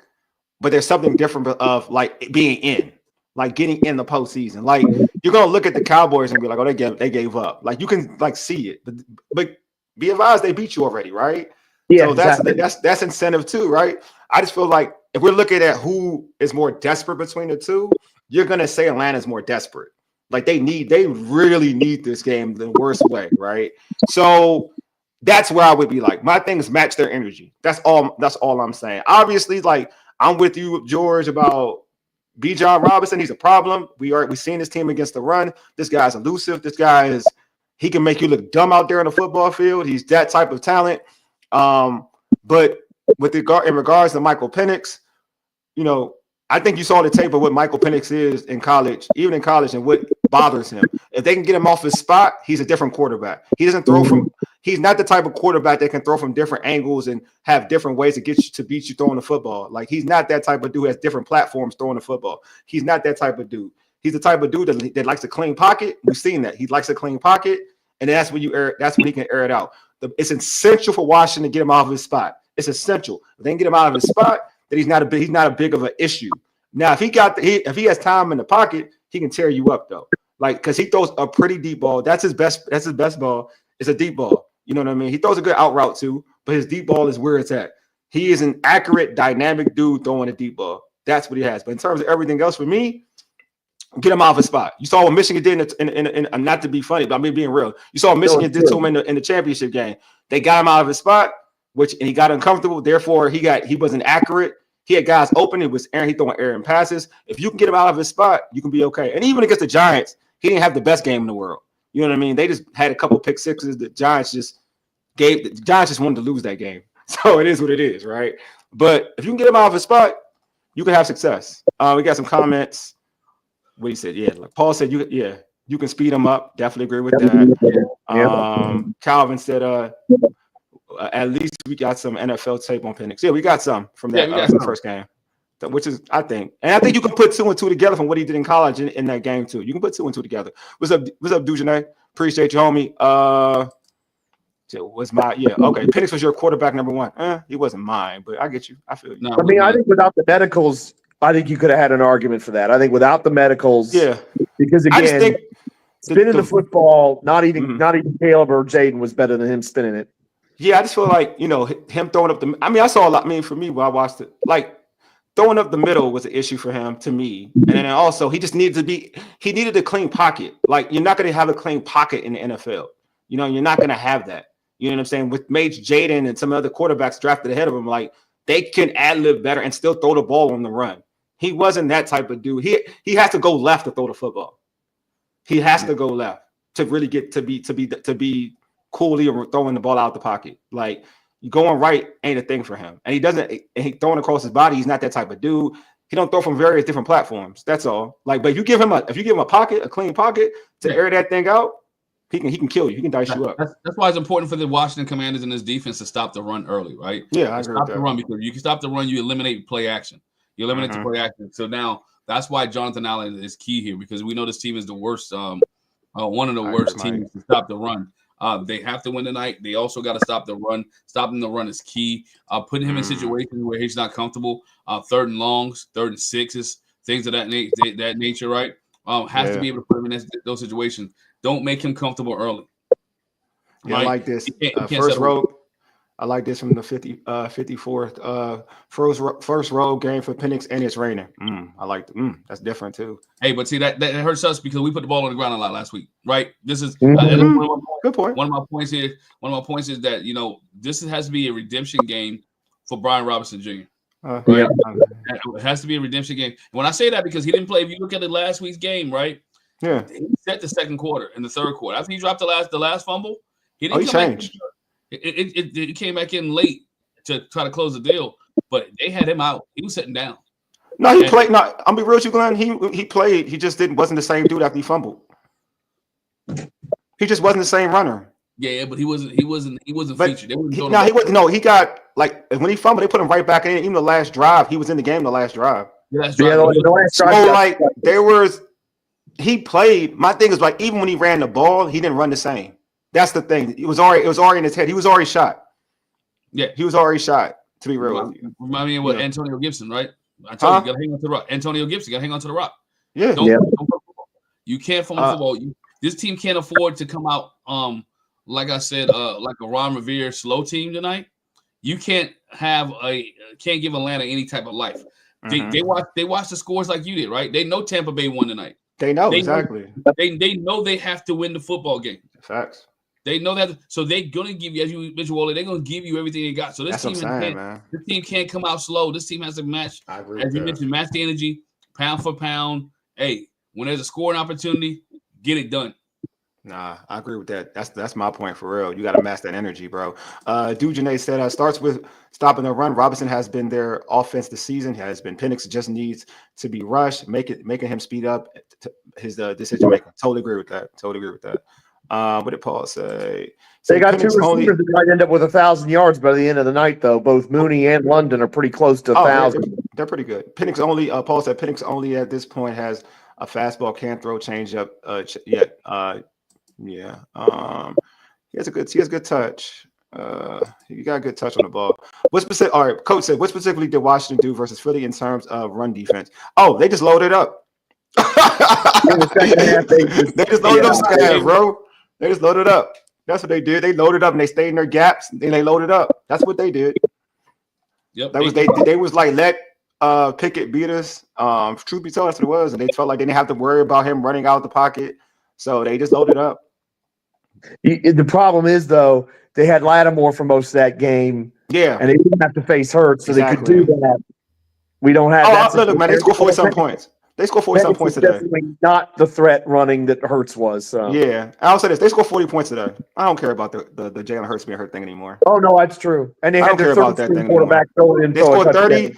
Speaker 1: but there's something different of like being in, like getting in the postseason. Like, you're gonna look at the Cowboys and be like, oh, they gave up. Like, you can like see it, but be advised, they beat you already, right? Yeah, so that's incentive too, right? I just feel like if we're looking at who is more desperate between the two, you're gonna say Atlanta's more desperate. Like, they really need this game the worst way, right? So that's where I would be like, my thing is match their energy. That's all I'm saying. Obviously, like, I'm with you, George, about Bijan Robinson, he's a problem. We've seen this team against the run. This guy's elusive. This guy he can make you look dumb out there on the football field. He's that type of talent. But in regards to Michael Penix, I think you saw the tape of what Michael Penix is in college, even in college, and what bothers him. If they can get him off his spot, he's a different quarterback. He doesn't throw he's not the type of quarterback that can throw from different angles and have different ways to beat you throwing the football. Like, he's not that type of dude who has different platforms throwing the football. He's not that type of dude. He's the type of dude that likes a clean pocket. We've seen that. He likes a clean pocket, and that's when he can air it out. It's essential for Washington to get him out of his spot. It's essential. If they can get him out of his spot, that he's not a big of an issue. Now, if he has time in the pocket, he can tear you up though. Like, because he throws a pretty deep ball. That's his best ball. It's a deep ball. You know what I mean? He throws a good out route too, but his deep ball is where it's at. He is an accurate, dynamic dude throwing a deep ball. That's what he has. But in terms of everything else, for me, get him out of his spot. You saw what Michigan did in not to be funny, but I mean being real. You saw what Michigan did to him in the championship game. They got him out of his spot, and he got uncomfortable. Therefore, he wasn't accurate. He had guys open. He throwing errant passes. If you can get him out of his spot, you can be okay. And even against the Giants, he didn't have the best game in the world. You know what I mean? They just had a couple pick sixes. The Giants just wanted to lose that game. So it is what it is, right? But if you can get him out of his spot, you can have success. We got some comments. What he said, yeah. Like Paul said, you can speed him up. Definitely agree with that. Calvin said, at least we got some NFL tape on Penix. Yeah, we got some from that first game, which is, I think you can put 2 and 2 together from what he did in college in that game too. You can put 2 and 2 together. What's up, Dujanay? Appreciate you, homie. Penix was your quarterback number 1. He wasn't mine, but I get you. I feel you.
Speaker 3: No, I think without the medicals, I think you could have had an argument for that. I think without the medicals, because again, spinning the football, not even Caleb or Jaden was better than him spinning it.
Speaker 1: Yeah, I just feel like, him throwing up I saw a lot. For me, when I watched it, like throwing up the middle was an issue for him, to me. And then also he needed a clean pocket. Like, you're not going to have a clean pocket in the NFL. You're not going to have that. You know what I'm saying? With Mage Jaden and some other quarterbacks drafted ahead of him, like, they can ad-lib better and still throw the ball on the run. He wasn't that type of dude. He has to go left to throw the football. He has to go left to really get to be coolly throwing the ball out the pocket. Like, going right ain't a thing for him. And he throwing across his body, he's not that type of dude. He don't throw from various different platforms. That's all. Like, but if you give him a pocket, a clean pocket to air that thing out, he can kill you. He can dice you up. That's
Speaker 2: why it's important for the Washington Commanders and this defense to stop the run early, right?
Speaker 1: Yeah, I agree
Speaker 2: stop the run, because you can stop the run, you eliminate play action. You eliminate the play action. So now that's why Jonathan Allen is key here, because we know this team is the worst, one of the worst teams to stop the run. They have to win tonight. They also got to stop the run. Stopping the run is key. Putting him in situations where he's not comfortable. 3rd and longs, 3rd and 6s, things of that nature, right? Has to be able to put him in those situations. Don't make him comfortable early.
Speaker 1: Yeah, right? I like this. First row. I like this from the 54th first row game for Penix, and it's raining. I like that's different too.
Speaker 2: Hey, but see that hurts us because we put the ball on the ground a lot last week, right? This is
Speaker 1: good point.
Speaker 2: One of my points is that this has to be a redemption game for Brian Robinson Jr. Right? It has to be a redemption game. When I say that, because he didn't play. If you look at the last week's game, right?
Speaker 1: Yeah,
Speaker 2: he set the second quarter and the third quarter after he dropped the last fumble. He didn't.
Speaker 1: He changed.
Speaker 2: It came back in late to try to close the deal, but they had him out. He was sitting down.
Speaker 1: No, he played. No, I'm be real with you, Glenn. He played. He just wasn't the same dude after he fumbled. He just wasn't the same runner.
Speaker 2: Yeah, but he wasn't featured.
Speaker 1: He got, like, when he fumbled, they put him right back in. Even the last drive, he was in the game. The last drive.
Speaker 2: The last drive.
Speaker 1: So he played. My thing is, like, even when he ran the ball, he didn't run the same. That's the thing. It was already in his head. He was already shot.
Speaker 2: Yeah,
Speaker 1: he was already shot. To be real,
Speaker 2: remind me of what Antonio Gibson, right? I told you, you gotta hang on to the rock. Antonio Gibson, you gotta hang on to the rock.
Speaker 1: Yeah,
Speaker 2: don't football. You can't fumble football. This team can't afford to come out, like I said, like a Ron Rivera slow team tonight. You can't give Atlanta any type of life. They watch the scores like you did, right? They know Tampa Bay won tonight.
Speaker 1: They know exactly.
Speaker 2: They know they have to win the football game.
Speaker 1: Facts.
Speaker 2: They know that, so they're gonna give you, as you mentioned, Wally, they're gonna give you everything they got. So this team can't come out slow. This team has to match, as you mentioned, match the energy, pound for pound. Hey, when there's a scoring opportunity, get it done.
Speaker 1: Nah, I agree with that. That's my point for real. You got to match that energy, bro. Dujane said starts with stopping the run. Robinson has been their offense this season. He has been. Penix just needs to be rushed, making him speed up his decision making. Totally agree with that. What did Paul say?
Speaker 3: They got
Speaker 1: Penix
Speaker 3: two receivers that might end up with 1,000 yards by the end of the night, though. Both Mooney and London are pretty close to 1,000.
Speaker 1: They're pretty good. Penix only. Paul said Penix only at this point has a fastball, can't throw, changeup yet. Yeah. He has good touch. He got a good touch on the ball. All right, coach said, what specifically did Washington do versus Philly in terms of run defense? Oh, they just loaded up.
Speaker 3: In the second half,
Speaker 1: they just loaded up scabs, bro. They just loaded up. That's what they did. They loaded up and they stayed in their gaps and they loaded up. That's what they did.
Speaker 2: Yep.
Speaker 1: They was like, let Pickett beat us. Truth be told, that's what it was. And they felt like they didn't have to worry about him running out the pocket. So they just loaded up.
Speaker 3: The problem is, though, they had Lattimore for most of that game.
Speaker 1: Yeah.
Speaker 3: And they didn't have to face Hurts, so
Speaker 1: exactly.
Speaker 3: they could do that. We don't have that.
Speaker 1: Look, man, they scored 40-some points. They scored 40-some points today.
Speaker 3: Definitely not the threat running that Hurts was. So.
Speaker 1: Yeah. I'll say this. They scored 40 points today. I don't care about the Jalen Hurts being hurt thing anymore.
Speaker 3: Oh, no, that's true. And they had their third quarterback going in.
Speaker 1: They scored 30.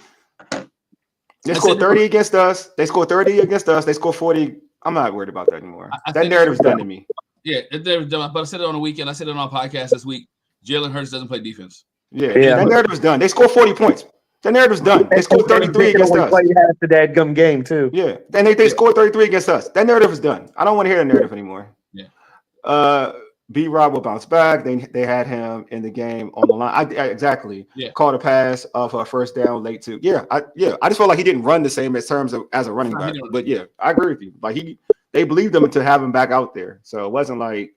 Speaker 1: They scored 30 against us. They scored 30 against us. They scored 40. I'm not worried about that anymore. That narrative's done to me.
Speaker 2: Yeah, but I said it on the weekend. I said it on our podcast this week. Jalen Hurts doesn't play defense.
Speaker 1: Yeah. That narrative's done. They scored 40 points. That narrative's done. They scored 33 against us.
Speaker 3: Play half the dadgum game too.
Speaker 1: Yeah. Then they scored 33 against us. That narrative is done. I don't want to hear that narrative anymore.
Speaker 2: Yeah.
Speaker 1: B-Rob will bounce back. They had him in the game on the line. Exactly. Yeah. Caught a pass of a first down late too. I just felt like he didn't run the same in terms of as a running back. But yeah, I agree with you. Like they believed him to have him back out there. So it wasn't like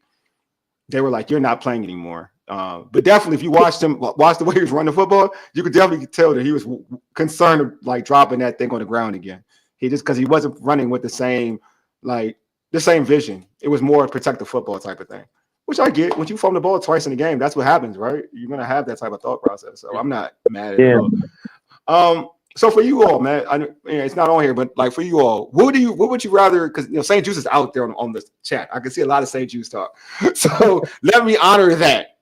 Speaker 1: they were like, you're not playing anymore. But definitely, if you watch the way he was running the football, you could definitely tell that he was concerned of like dropping that thing on the ground again. Because he wasn't running with the same vision. It was more protect the football type of thing, which I get. When you fumble the ball twice in the game, that's what happens, right? You're gonna have that type of thought process. So I'm not mad at it. So for you all, man, it's not on here, but like for you all, what would you rather? Because St. Juice is out there on the chat. I can see a lot of St. Juice talk. So let me honor that.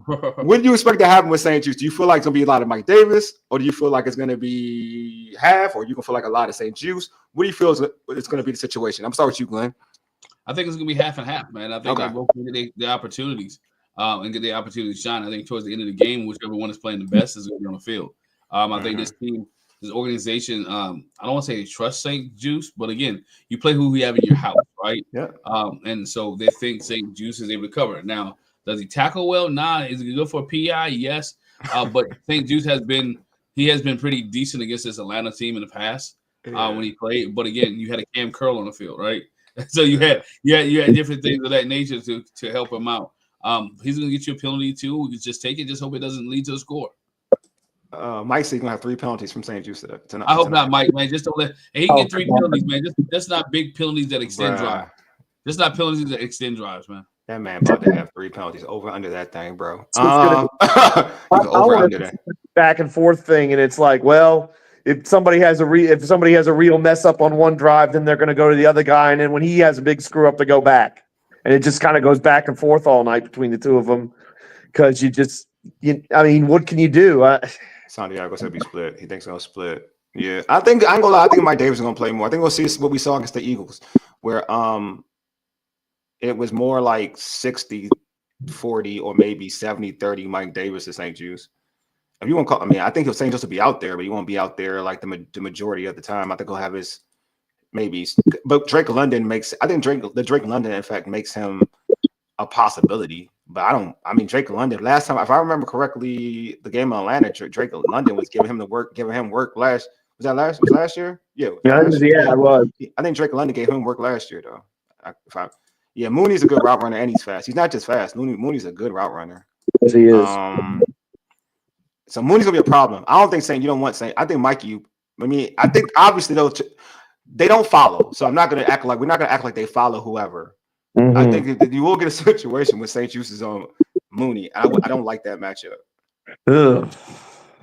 Speaker 1: What do you expect to happen with St. Juice? Do you feel like it's gonna be a lot of Mike Davis, or do you feel like it's gonna be half, or you gonna feel like a lot of St. Juice? What do you feel is gonna be the situation? I'm starting with you, Glenn.
Speaker 2: I think it's gonna be half and half, man. I think they both get the opportunities and get the opportunity to shine. I think towards the end of the game, whichever one is playing the best is gonna be on the field. I think this team, this organization, I don't want to say they trust St. Juice, but again, you play who you have in your house, right?
Speaker 1: Yeah.
Speaker 2: And so they think St. Juice is able to cover it. Now, does he tackle well? Nah. Is he good for a PI? Yes. But St. Juice has been pretty decent against this Atlanta team in the past when he played. But again, you had a Cam Curl on the field, right? So you had different things of that nature to help him out. He's gonna get you a penalty too. We can just take it. Just hope it doesn't lead to a score.
Speaker 1: Mike said he's gonna have 3 penalties from St. Juice tonight.
Speaker 2: I hope not, Mike. Man, just don't let. And he can get 3 penalties, man. Just not big penalties that extend drives. Just not penalties that extend drives, man.
Speaker 1: That man about to have 3 penalties over under that thing, bro.
Speaker 3: Over under that back and forth thing, and it's like, well, if somebody has a real mess up on one drive, then they're going to go to the other guy, and then when he has a big screw up, they go back, and it just kind of goes back and forth all night between the two of them because what can you do?
Speaker 1: Santiago said be split. He thinks they'll split. Yeah, I ain't gonna lie. I think Mike Davis is gonna play more. I think we'll see what we saw against the Eagles, where it was more like 60-40 or maybe 70-30 Mike Davis to St. Juice. If you want to call, I think St. Juice will be out there, but he won't be out there like the majority of the time. I think he'll have his maybe, but Drake London Drake London effect makes him a possibility. But Drake London last time, if I remember correctly, the game in Atlanta, Drake London was giving him work last. Was that last year? Yeah.
Speaker 3: It was.
Speaker 1: I think Drake London gave him work last year though. Mooney's a good route runner and he's fast. He's not just fast. Mooney's a good route runner.
Speaker 3: Yes, he is.
Speaker 1: So Mooney's gonna be a problem. I don't think you don't want Saint. I think Mikey. I think obviously they don't follow. So we're not gonna act like they follow whoever. Mm-hmm. I think that you will get a situation with St. Juice's on Mooney. I don't like that matchup.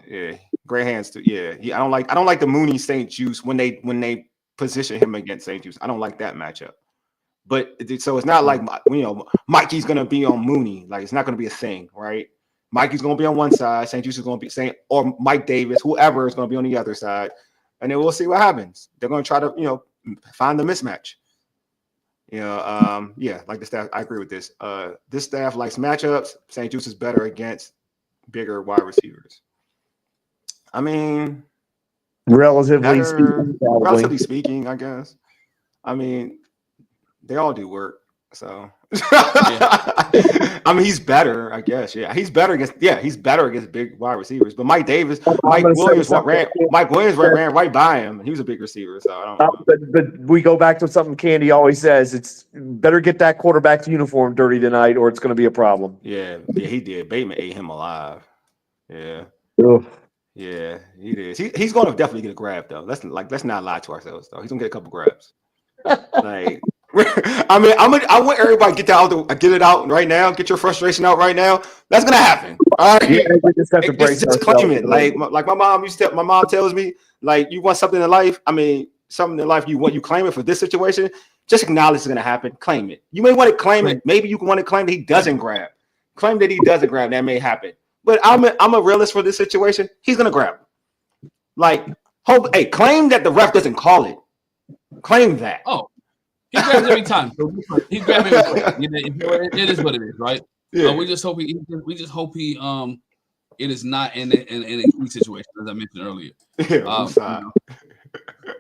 Speaker 1: Yeah, great hands too. Yeah. I don't like the Mooney St. Juice when they position him against St. Juice. I don't like that matchup. But so it's not like, Mikey's going to be on Mooney. Like, it's not going to be a thing, right? Mikey's going to be on one side. St. Juice is going to be or Mike Davis, whoever is going to be on the other side. And then we'll see what happens. They're going to try to, find the mismatch. Like the staff, I agree with this. This staff likes matchups. St. Juice is better against bigger wide receivers. I mean,
Speaker 3: relatively
Speaker 1: speaking, I guess. I mean, they all do work. So, I mean, he's better, I guess. Yeah, he's better against big wide receivers. But Mike Williams ran right by him, and he was a big receiver. So I don't know.
Speaker 3: But we go back to something Candi always says: it's better get that quarterback's uniform dirty tonight, or it's going to be a problem.
Speaker 1: Yeah, he did. Bateman ate him alive. Yeah.
Speaker 3: Ugh.
Speaker 1: Yeah, he did. He's going to definitely get a grab though. Let's not lie to ourselves though. He's going to get a couple grabs. Like, I mean, I want everybody to get it out right now. Get your frustration out right now. That's gonna happen. All right,
Speaker 3: yeah, we just have to
Speaker 1: just claim it. Like my mom tells me, like, you want something in life. I mean, something in life you claim it for this situation. Just acknowledge it's gonna happen. Claim it. You may want to claim it. Maybe you want to claim that he doesn't grab. Claim that he doesn't grab. That may happen. But I'm a realist for this situation. He's gonna grab. Like, claim that the ref doesn't call it. Claim that.
Speaker 2: Oh. He grabs every time. He grabs every time. It is what it is, right? Yeah. We just hope he. It is not in a key situation, as I mentioned earlier. Go get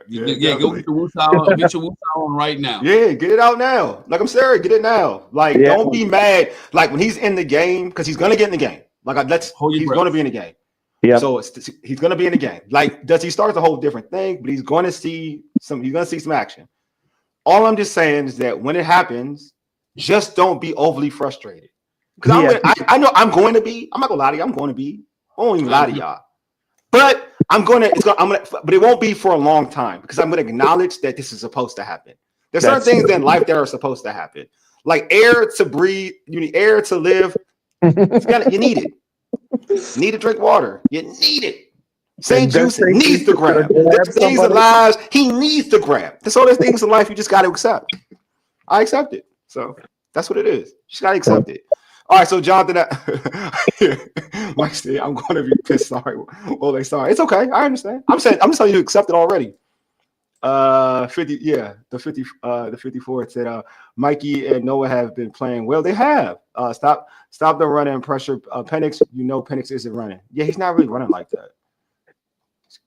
Speaker 2: your woosah. Get your woosah on right now.
Speaker 1: Yeah, get it out now. Like, I'm serious, get it now. Like, don't be mad. Like, when he's in the game, because he's gonna get in the game. Like, he's gonna be in the game. Yeah. So he's gonna be in the game. Like, does he start? A whole different thing, but he's gonna see some. He's gonna see some action. All I'm just saying is that when it happens, just don't be overly frustrated. Because I know I'm going to be. I'm not gonna lie to you. I'm going to be. I won't even lie to y'all. But but it won't be for a long time because I'm gonna acknowledge that this is supposed to happen. There's certain things in life that are supposed to happen, like air to breathe. You need air to live. You need it. You need to drink water. You need it. St. Juice needs to grab. There's things in lives he needs to grab. There's all those things in life you just got to accept. I accept it. So that's what it is. You just got to accept it. All right. So Jonathan, Mike said, I'm going to be pissed. Sorry. Well, they sorry. It's okay. I understand. I'm just telling you to accept it already. 50. Yeah. The 54 said, Mikey and Noah have been playing well. They have. Stop the run and pressure. Penix, Penix isn't running. Yeah, he's not really running like that.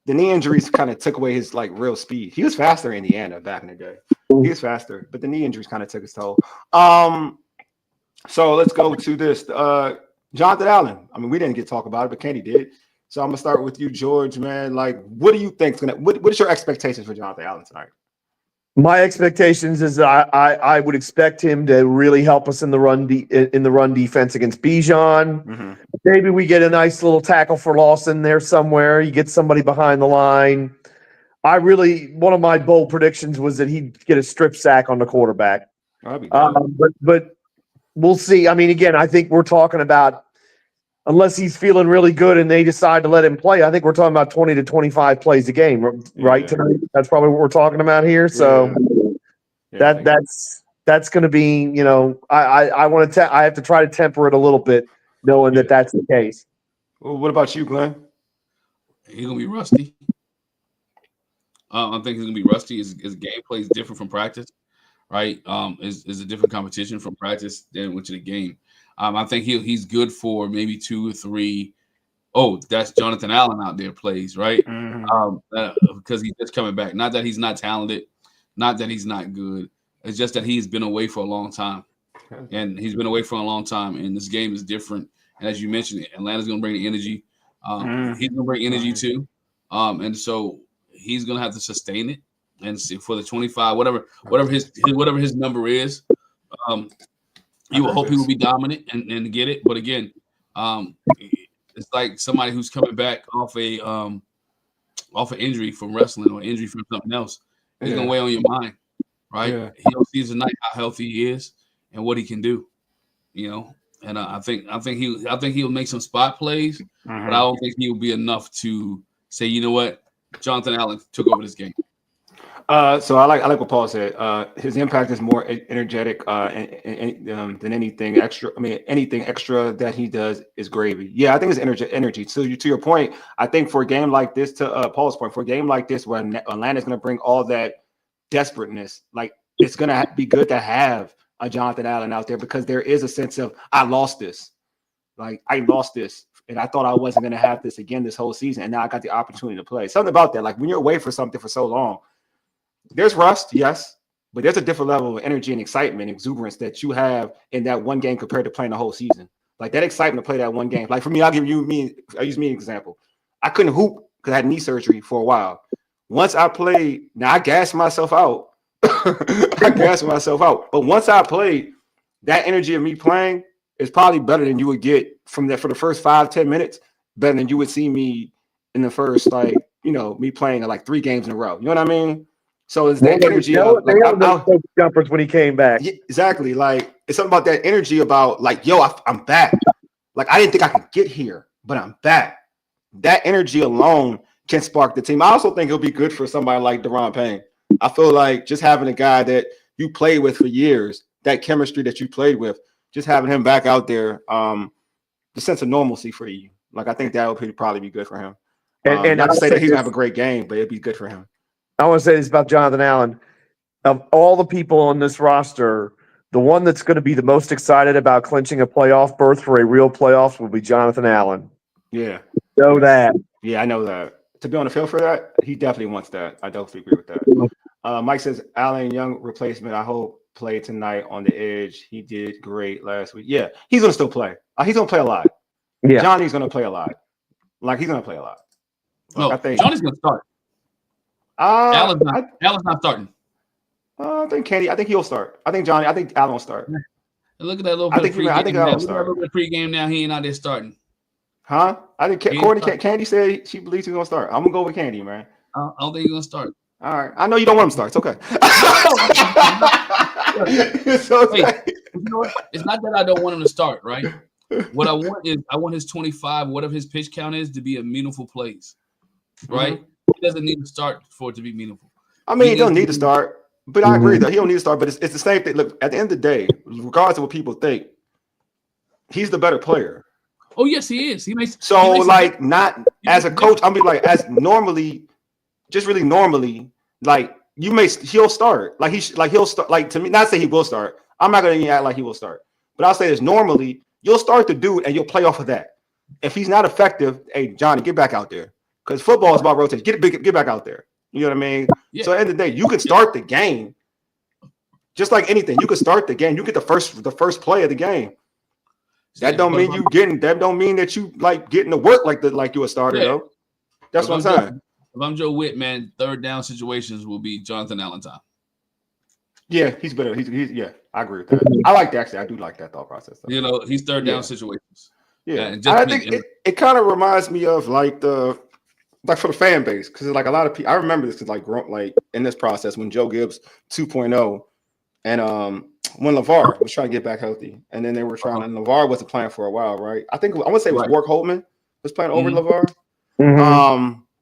Speaker 1: The knee injuries kind of took away his real speed. He was faster in Indiana back in the day. He was faster, but the knee injuries kind of took his toll. So let's go to this. Jonathan Allen. I mean, we didn't get to talk about it, but Candi did. So I'm gonna start with you, George. Man, like, what do you think is gonna? What is your expectations for Jonathan Allen tonight?
Speaker 3: My expectations is I would expect him to really help us in the run defense against Bijan. Mm-hmm. Maybe we get a nice little tackle for loss in there somewhere. You get somebody behind the line. One of my bold predictions was that he'd get a strip sack on the quarterback. But we'll see. I mean, again, I think we're talking about, unless he's feeling really good and they decide to let him play, I think we're talking about 20 to 25 plays a game, right? Yeah. Tonight, that's probably what we're talking about here. So that's going to be, I have to try to temper it a little bit, knowing that that's the case.
Speaker 1: Well, what about you, Glenn?
Speaker 2: He's going to be rusty. I think he's going to be rusty. His gameplay is different from practice, right? Is a different competition from practice than went to the game. I think he's good for maybe 2 or 3. Oh, that's Jonathan Allen out there plays, right? Mm-hmm. Because he's just coming back. Not that he's not talented, not that he's not good. It's just that he's been away for a long time. And he's been away for a long time, and this game is different. And as you mentioned, Atlanta's going to bring the energy. He's going to bring energy too. And so he's going to have to sustain it and see for the 25, whatever his number is. You will hope he will be dominant and get it. But again, it's like somebody who's coming back off an injury from wrestling or injury from something else. It's going to weigh on your mind, right? Yeah. He'll see tonight how healthy he is and what he can do, And I think he'll make some spot plays, but I don't think he'll be enough to say, you know what, Jonathan Allen took over this game.
Speaker 1: So I like what Paul said. His impact is more energetic than anything extra. I mean, anything extra that he does is gravy. Yeah, I think it's energy. So to your point, I think for a game like this, to Paul's point, for a game like this where Atlanta's going to bring all that desperateness, like it's going to be good to have a Jonathan Allen out there because there is a sense of I lost this. Like I lost this. And I thought I wasn't going to have this again this whole season. And now I got the opportunity to play. Something about that. Like when you're away for something for so long, there's rust, yes, but there's a different level of energy and excitement, exuberance that you have in that one game compared to playing the whole season. Like that excitement to play that one game. Like for me, I'll use me an example. I couldn't hoop because I had knee surgery for a while. Once I played, now I gassed myself out. But once I played, that energy of me playing is probably better than you would get from that for the first 5-10 minutes, better than you would see me in the first, like, me playing like 3 games in a row. You know what I mean? So it's that energy of like
Speaker 3: jumpers when he came back.
Speaker 1: Yeah, exactly. Like it's something about that energy about like, yo, I'm back. Like I didn't think I could get here, but I'm back. That energy alone can spark the team. I also think it'll be good for somebody like Deron Payne. I feel like just having a guy that you played with for years, that chemistry that you played with, just having him back out there, the sense of normalcy for you. Like I think that would probably be good for him. And not to say that he's gonna have a great game, but it'd be good for him.
Speaker 3: I want to say this about Jonathan Allen. Of all the people on this roster, the one that's going to be the most excited about clinching a playoff berth for a real playoffs will be Jonathan Allen.
Speaker 1: Yeah.
Speaker 3: Know that.
Speaker 1: Yeah, I know that. To be on the field for that, he definitely wants that. I definitely agree with that. Mike says, Allen Young replacement, I hope played tonight on the edge. He did great last week. Yeah, he's going to still play. He's going to play a lot. Yeah. Johnny's going to play a lot. Like, he's going to play a lot.
Speaker 2: No, I think Johnny's going to start. Allen's not starting.
Speaker 1: I think Candi. I think he'll start. I think Allen will start.
Speaker 2: And look at that little bit of pregame. I think Allen will start. Look at pregame now. He ain't out there starting.
Speaker 1: Huh? I think Candi said she believes he's gonna start. I'm gonna go with Candi, man.
Speaker 2: I don't think he's gonna start.
Speaker 1: All right. I know you don't want him to start. It's okay.
Speaker 2: It's okay. Hey, you know what? It's not that I don't want him to start, right? What I want is his 25, whatever his pitch count is, to be a meaningful plays, right? Mm-hmm. He doesn't need to start for it to be meaningful.
Speaker 1: I mean, he don't need to start, but I agree that he don't need to start. But it's the same thing. Look, at the end of the day, regardless of what people think, he's the better player.
Speaker 2: Oh yes, he is. He makes
Speaker 1: not as a coach. I mean, like as normally, just really normally, like he'll start. He'll start. Like to me, not say he will start. I'm not gonna act like he will start, but I'll say this: normally, you'll start the dude and you'll play off of that. If he's not effective, hey Johnny, get back out there. Because football is about rotation. Get back out there. You know what I mean? Yeah. So at the end of the day, you can start the game. Just like anything, you can start the game. You get the first play of the game. That don't mean that you like getting to work like you a starter though. That's what I'm saying.
Speaker 2: If I'm Joe Witt, man, third down situations will be Jonathan Allen time.
Speaker 1: Yeah, he's better. He's I agree with that. I like that actually. I do like that thought process. Though.
Speaker 2: You know, he's third down situations.
Speaker 1: Yeah, and I think it kind of reminds me of like for the fan base, because like a lot of people, I remember this like in this process when Joe Gibbs 2.0 and when LeVar was trying to get back healthy, and then they were trying, and LeVar wasn't playing for a while, right? I want to say it was Wark Holtman was playing over LeVar,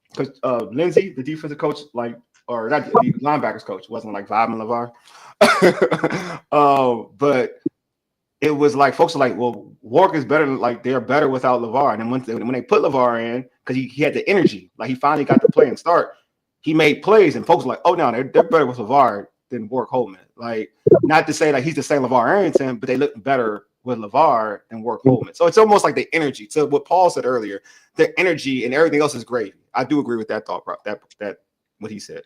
Speaker 1: because Lindsey, the defensive coach, or not the linebackers coach, wasn't like vibing LeVar, but it was like folks are like, well, Wark is better. Like they're better without LeVar. And then when they put LeVar in, because he had the energy, like he finally got to play and start. He made plays, and folks were like, oh no, they're better with LeVar than Wark Holtman. Like not to say like he's the same LeVar Arrington, but they look better with LeVar than Wark Holtman. So it's almost like the energy. To what Paul said earlier, the energy and everything else is great. I do agree with that thought. That what he said.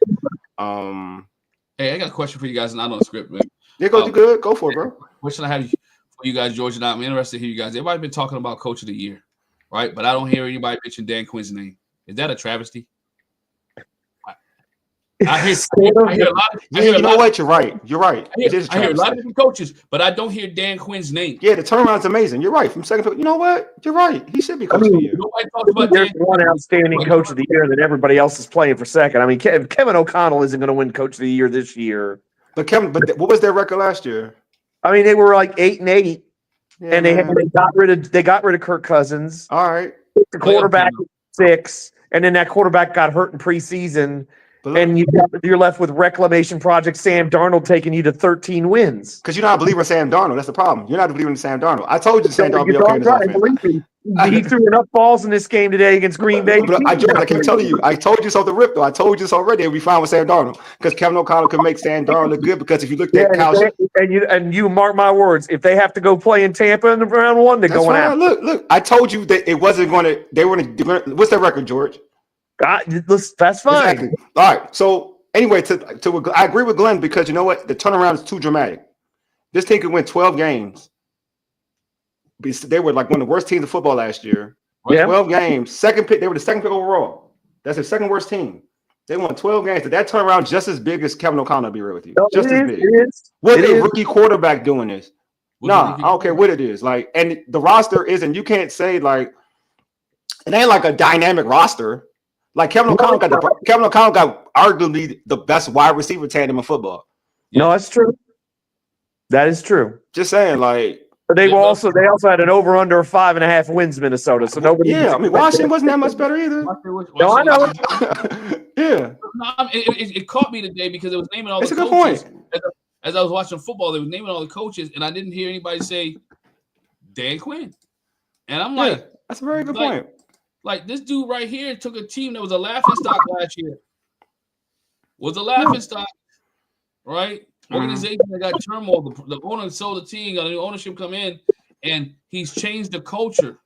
Speaker 2: Hey, I got a question for you guys, not on the script, man.
Speaker 1: Yeah, good. Go for it, bro.
Speaker 2: Question I have for you guys, George, and I'm interested to hear you guys. Everybody's been talking about Coach of the Year, right? But I don't hear anybody mention Dan Quinn's name. Is that a travesty? I hear a lot.
Speaker 1: You know what? You're right. You're right.
Speaker 2: I hear a lot of different coaches, but I don't hear Dan Quinn's name.
Speaker 1: Yeah, the turnaround's amazing. You're right. From second, you know what? You're right. He should be coach of the year.
Speaker 3: Nobody talks about there's one outstanding coach of the year that everybody else is playing for second. I mean, Kevin O'Connell isn't going to win coach of the year this year.
Speaker 1: But what was their record last year?
Speaker 3: I mean, they were like 8-8, and they got rid of Kirk Cousins.
Speaker 1: All right,
Speaker 3: the quarterback 6, and then that quarterback got hurt in preseason. And you're left with reclamation project Sam Darnold taking you to 13 wins.
Speaker 1: Because you're not a believer in Sam Darnold. That's the problem. You're not a believer in Sam Darnold. I told you Sam Darnold would be okay in this offense.
Speaker 3: He threw enough balls in this game today against Green Bay.
Speaker 1: But I keep telling you, I told you so the rip though. I told you this already. It'll be fine with Sam Darnold because Kevin O'Connell can make Sam Darnold look good. Because if you looked at Kyle,
Speaker 3: and you mark my words, if they have to go play in Tampa in the round one, they're going out.
Speaker 1: Look. I told you that it wasn't going to. They were going to. What's their record, George?
Speaker 3: That's fine.
Speaker 1: Exactly. All right. So anyway, I agree with Glenn because you know what? The turnaround is too dramatic. This team could win 12 games. They were like one of the worst teams in football last year. Yeah. 12 games. Second pick. They were the second pick overall. That's their second worst team. They won 12 games. Did that turnaround just as big as Kevin O'Connell, to be real with you? Just as big. What a rookie quarterback doing this? I don't care what it is. Like, and the roster isn't, you can't say like it ain't like a dynamic roster. Like Kevin O'Connell got arguably the best wide receiver tandem in football.
Speaker 3: No, that's true. That is true.
Speaker 1: Just saying, like.
Speaker 3: But they also had an over under 5.5 wins, Minnesota. So nobody.
Speaker 1: Yeah, I mean Washington wasn't that much better either.
Speaker 3: No, I know.
Speaker 1: Yeah.
Speaker 2: It caught me today because it was naming all the coaches. It's a good point. As I was watching football, they were naming all the coaches, and I didn't hear anybody say Dan Quinn. And I'm like,
Speaker 1: that's a very good point.
Speaker 2: Like this dude right here took a team that was a laughing stock last year. Was a laughing stock, right? Organization that got turmoil. The owner sold the team, got a new ownership come in, and he's changed the culture.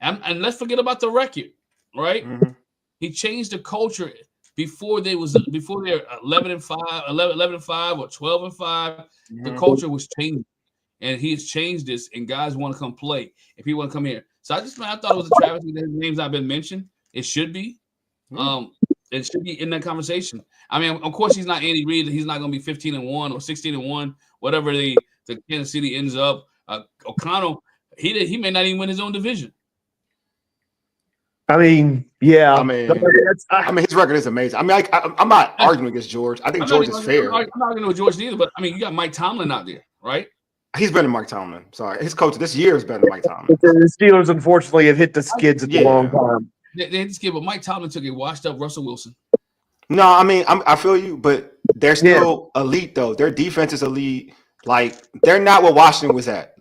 Speaker 2: And let's forget about the record, right? Mm-hmm. He changed the culture before they're 11-5 or 12-5. Mm-hmm. The culture was changing, and he's changed this. And guys want to come play if he want to come here. So I thought it was a travesty that his name's not been mentioned. It should be. It should be in that conversation. I mean, of course, he's not Andy Reid. He's not going to be 15-1 or 16-1, whatever the Kansas City ends up. O'Connell, he may not even win his own division.
Speaker 3: I mean, yeah.
Speaker 1: I mean, his record is amazing. I mean, I'm not arguing against George. I think George is fair.
Speaker 2: I'm not arguing with George either, but I mean, you got Mike Tomlin out there, right?
Speaker 1: He's better than Mike Tomlin. Sorry, his coach this year is better than Mike Tomlin.
Speaker 3: The Steelers, unfortunately, have hit the skids at the long time.
Speaker 2: They hit the skid, but Mike Tomlin took a washed-up Russell Wilson.
Speaker 1: No, I mean, I feel you, but they're still elite, though. Their defense is elite. Like, they're not what Washington was at.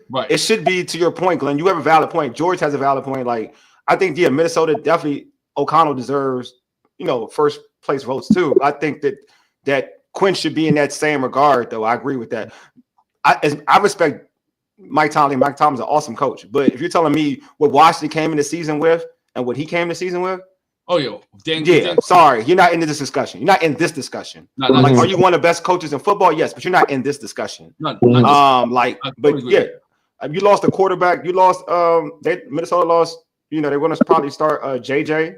Speaker 1: Right. It should be, to your point, Glenn. You have a valid point. George has a valid point. Like, I think, Minnesota definitely, O'Connell deserves, first place votes, too. I think that Quinn should be in that same regard, though. I agree with that. I respect Mike Tomlin. Mike Tomlin's an awesome coach. But if you're telling me what Washington came in the season with and what he came in the season with, sorry, you're not in this discussion. You're not in this discussion. Are you one of the best coaches in football? Yes, but you're not in this discussion. You lost a quarterback. You lost. Minnesota lost. They're going to probably start JJ.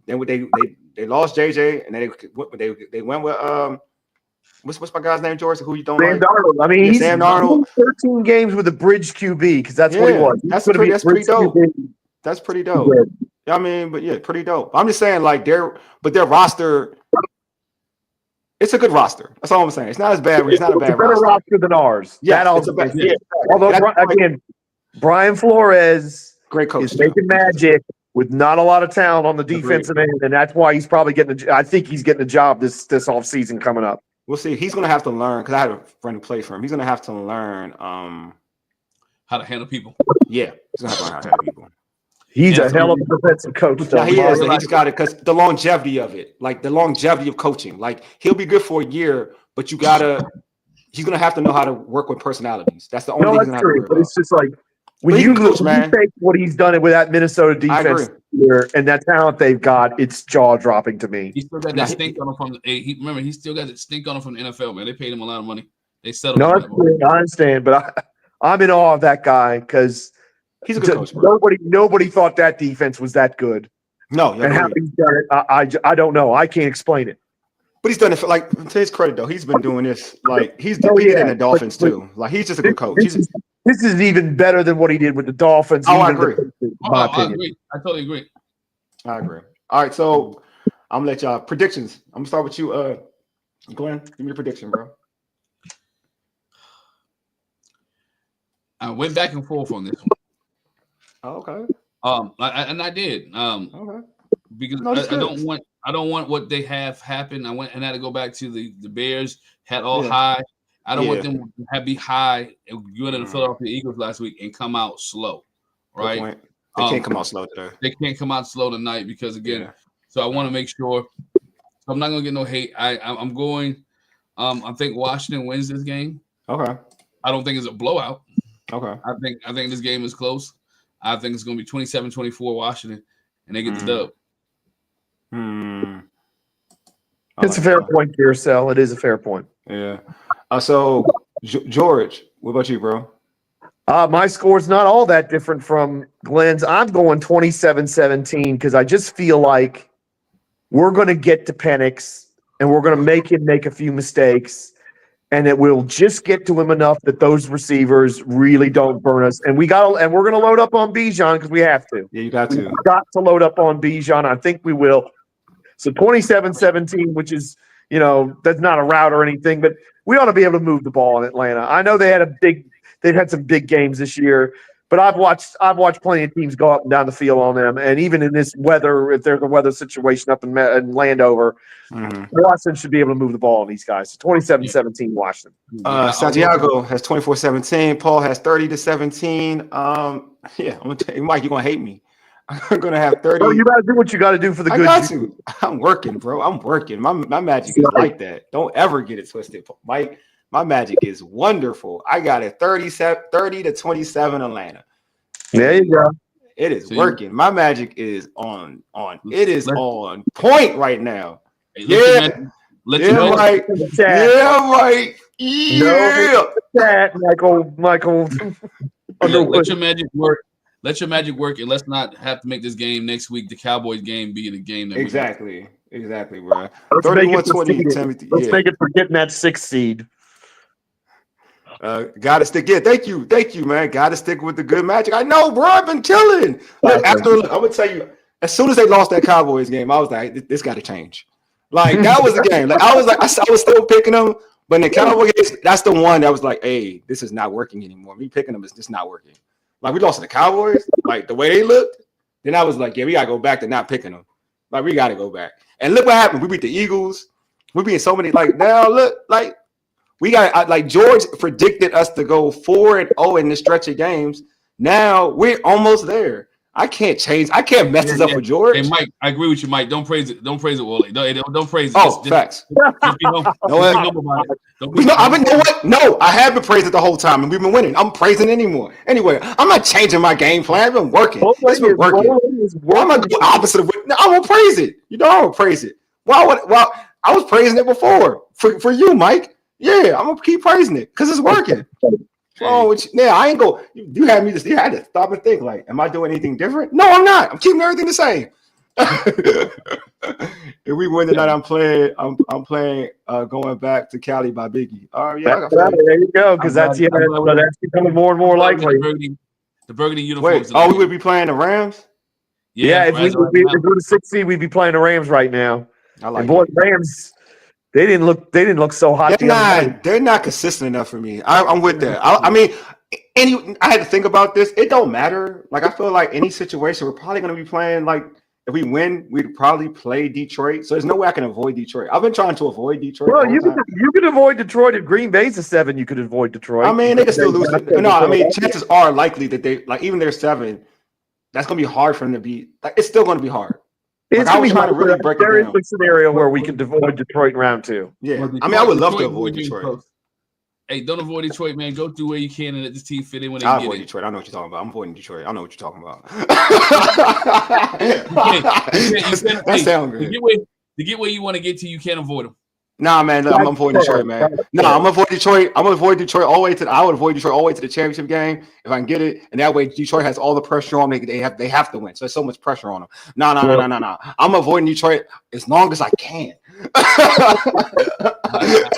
Speaker 1: Then they lost JJ, and then they went with what's my guy's name, George? Who you don't
Speaker 3: Sam
Speaker 1: like?
Speaker 3: Darnold. I mean,
Speaker 1: Sam Darnold.
Speaker 3: 13 games with a bridge QB because that's what he was.
Speaker 1: That's pretty dope. That's pretty dope. I mean, but pretty dope. I'm just saying, like their roster, it's a good roster. That's all I'm saying. It's not as bad. It's not a bad
Speaker 3: roster than ours.
Speaker 1: Yeah,
Speaker 3: although again, Brian Flores,
Speaker 1: great coach,
Speaker 3: is making magic with not a lot of talent on the defensive end, and that's why he's probably I think he's getting a job this offseason coming up.
Speaker 1: We'll see. He's going to have to learn because I had a friend who played for him. He's going to have to learn
Speaker 2: how to handle people.
Speaker 1: Yeah, he's going to have to learn how to handle people.
Speaker 3: He's a hell of a defensive coach.
Speaker 1: Yeah, he is. He's got it because the longevity of it, like the longevity of coaching. Like he'll be good for a year, but he's going to have to know how to work with personalities. That's the only thing he's going to have to worry about. But
Speaker 3: it's just like when you take what he's done with that Minnesota defense here and that talent they've got, it's jaw-dropping to me.
Speaker 2: He still got that stink on him from he still got that stink on him from the NFL, man. They paid him a lot of money. They settled.
Speaker 3: No, I understand, but I'm in awe of that guy because
Speaker 1: he's a good coach. Bro.
Speaker 3: Nobody thought that defense was that good.
Speaker 1: No,
Speaker 3: and how he's done it, I don't know. I can't explain it.
Speaker 1: But he's done it for to his credit though. He's been doing this he's doing it in the Dolphins too. Like he's just a good coach.
Speaker 3: This is even better than what he did with the Dolphins.
Speaker 1: I agree.
Speaker 2: I agree. I totally agree.
Speaker 1: I agree. All right, so I'm gonna let y'all predictions. I'm gonna start with you, Glenn. Give me your prediction, bro.
Speaker 2: I went back and forth on this one.
Speaker 1: Oh, okay.
Speaker 2: I did.
Speaker 1: Okay.
Speaker 2: because
Speaker 1: No, that's
Speaker 2: I
Speaker 1: good.
Speaker 2: don't want what they have happen. I went and had to go back to the Bears had all high. I don't want them to have be high and go into the Philadelphia Eagles last week and come out slow. Right?
Speaker 1: Good point. They can't come out slow today.
Speaker 2: They can't come out slow tonight because again. So I want to make sure. I'm not gonna get no hate. I'm going. I think Washington wins this game.
Speaker 1: Okay.
Speaker 2: I don't think it's a blowout.
Speaker 1: Okay.
Speaker 2: I think this game is close. I think it's gonna be 27-24 Washington, and they get the dub.
Speaker 3: It's a fair point, Carousel. It is a fair point.
Speaker 1: Yeah. So George, what about you, bro?
Speaker 3: My score's not all that different from Glenn's. I'm going 27-17 because I just feel like we're going to get to Penix and we're going to make him make a few mistakes, and it will just get to him enough that those receivers really don't burn us. And we're going to load up on Bijan because we have to.
Speaker 1: Yeah, you got to.
Speaker 3: We've got to load up on Bijan. I think we will. So 27-17, which is, that's not a rout or anything, but we ought to be able to move the ball in Atlanta. I know they've had some big games this year, but I've watched plenty of teams go up and down the field on them. And even in this weather, if there's a weather situation up in Landover, Washington should be able to move the ball on these guys. So 27-17 Washington.
Speaker 1: Santiago has 24-17. Paul has 30-17. I'm gonna tell you, Mike, you're gonna hate me. I'm gonna have 30.
Speaker 3: Oh, you gotta do what you gotta do for the good.
Speaker 1: I got to. I'm working, bro. I'm working. My magic is like that. Don't ever get it twisted, Mike. My magic is wonderful. I got it 30-27 Atlanta.
Speaker 3: There you go.
Speaker 1: It is working. My magic is on. It is on point right now.
Speaker 2: Hey, Mike.
Speaker 1: Yeah.
Speaker 3: That Michael.
Speaker 2: Let your magic work. Let your magic work, and let's not have to make this game next week, the Cowboys game, be the game that
Speaker 1: exactly, bro.
Speaker 3: 31-20. Let's make it for getting that 6th seed.
Speaker 1: Gotta stick. Yeah, thank you, man. Gotta stick with the good magic. I know, bro. I've been killing. I'm gonna tell you, as soon as they lost that Cowboys game, I was like, this got to change. Like that was the game. Like I was still picking them, but in the Cowboys, that's the one that was like, hey, this is not working anymore. Me picking them is just not working. Like we lost to the Cowboys, like the way they looked. Then I was like, yeah, we gotta go back to not picking them. Like we gotta go back. And look what happened. We beat the Eagles. We beat so many. Like now, look, like we got like George predicted us to go 4-0 in this stretch of games. Now we're almost there. I can't change. I can't mess this up for George.
Speaker 2: Hey, Mike, I agree with you, Mike. Don't praise it. Don't praise it, Wally. Don't praise it.
Speaker 1: Oh, facts. No, I have been praising it the whole time, and we've been winning. I'm praising it anymore. Anyway, I'm not changing my game plan. It's been working. It's been working. I'm gonna do opposite of it. No, I won't praise it. I won't praise it. Well, I was praising it before for you, Mike. Yeah, I'm gonna keep praising it because it's working. Oh, yeah, I ain't go. You had me you had to stop and think. Like, am I doing anything different? No, I'm not. I'm keeping everything the same. If we win tonight, I'm playing. Going back to Cali by Biggie. Oh yeah,
Speaker 3: there you go. Because that's becoming more and more likely.
Speaker 2: The burgundy uniforms.
Speaker 1: Wait, we would be playing the Rams.
Speaker 3: Yeah, if we're the 6th seed, we'd be playing the Rams right now. I like. And boy, Rams. They didn't look so hot.
Speaker 1: They're not consistent enough for me. I'm with that. I mean, I had to think about this. It don't matter. Like I feel like any situation, we're probably going to be playing. Like if we win, we'd probably play Detroit. So there's no way I can avoid Detroit. I've been trying to avoid Detroit.
Speaker 3: Well, you could avoid Detroit if Green Bay's a 7. You could avoid Detroit.
Speaker 1: I mean, they can still lose. No, I mean, chances are likely that they even they're 7. That's going to be hard for them to beat. Like it's still going to be hard.
Speaker 3: It's going to be hard. Really there is a scenario where we can avoid Detroit in round 2.
Speaker 1: Yeah, I mean, I would love to avoid Detroit.
Speaker 2: Hey, don't avoid Detroit, man. Go through where you can and let this team fit in when they
Speaker 1: I'll
Speaker 2: get
Speaker 1: avoid
Speaker 2: it.
Speaker 1: Detroit. I know what you're talking about. I'm avoiding Detroit. I know what you're talking about. That sounds good.
Speaker 2: To get where you want to get to, you can't avoid them.
Speaker 1: Nah, man, I'm avoiding Detroit, man. No, I'm avoiding Detroit. I'm gonna avoid Detroit all the way to. I would avoid Detroit all the way to the championship game if I can get it, and that way Detroit has all the pressure on them. They have to win. So there's so much pressure on them. No. I'm avoiding Detroit as long as I can.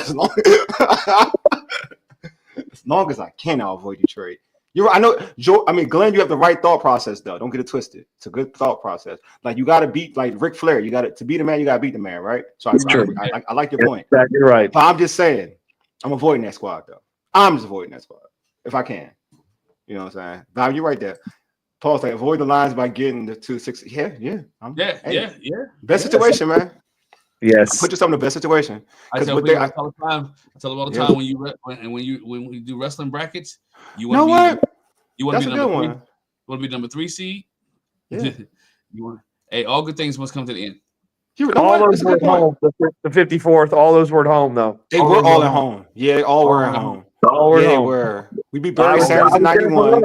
Speaker 1: as long as I can, I'll avoid Detroit. I know, Joe. I mean, Glenn, you have the right thought process, though. Don't get it twisted. It's a good thought process. Like you got to beat, like Ric Flair. To beat a man, you got to beat the man, right? So I like your point.
Speaker 3: Exactly right.
Speaker 1: But I'm just saying, I'm avoiding that squad, though. I'm just avoiding that squad if I can. You know what I'm saying? Val, you're right there. Paul say avoid the lines by getting the 260. Yeah. Best situation, man.
Speaker 3: Yes.
Speaker 1: Put yourself in the best situation.
Speaker 2: I tell people all the time. I tell them all the time when you do wrestling brackets, you want to be you want to be number 3. You want to be number 3 seed.
Speaker 1: Yeah.
Speaker 2: All good things must come to the end.
Speaker 3: All those were at home. The 54th. All those were at home, though.
Speaker 1: They were all at home. Yeah, all were at home.
Speaker 3: All were
Speaker 1: they
Speaker 3: home.
Speaker 1: were. We beat Barry Sanders in 91.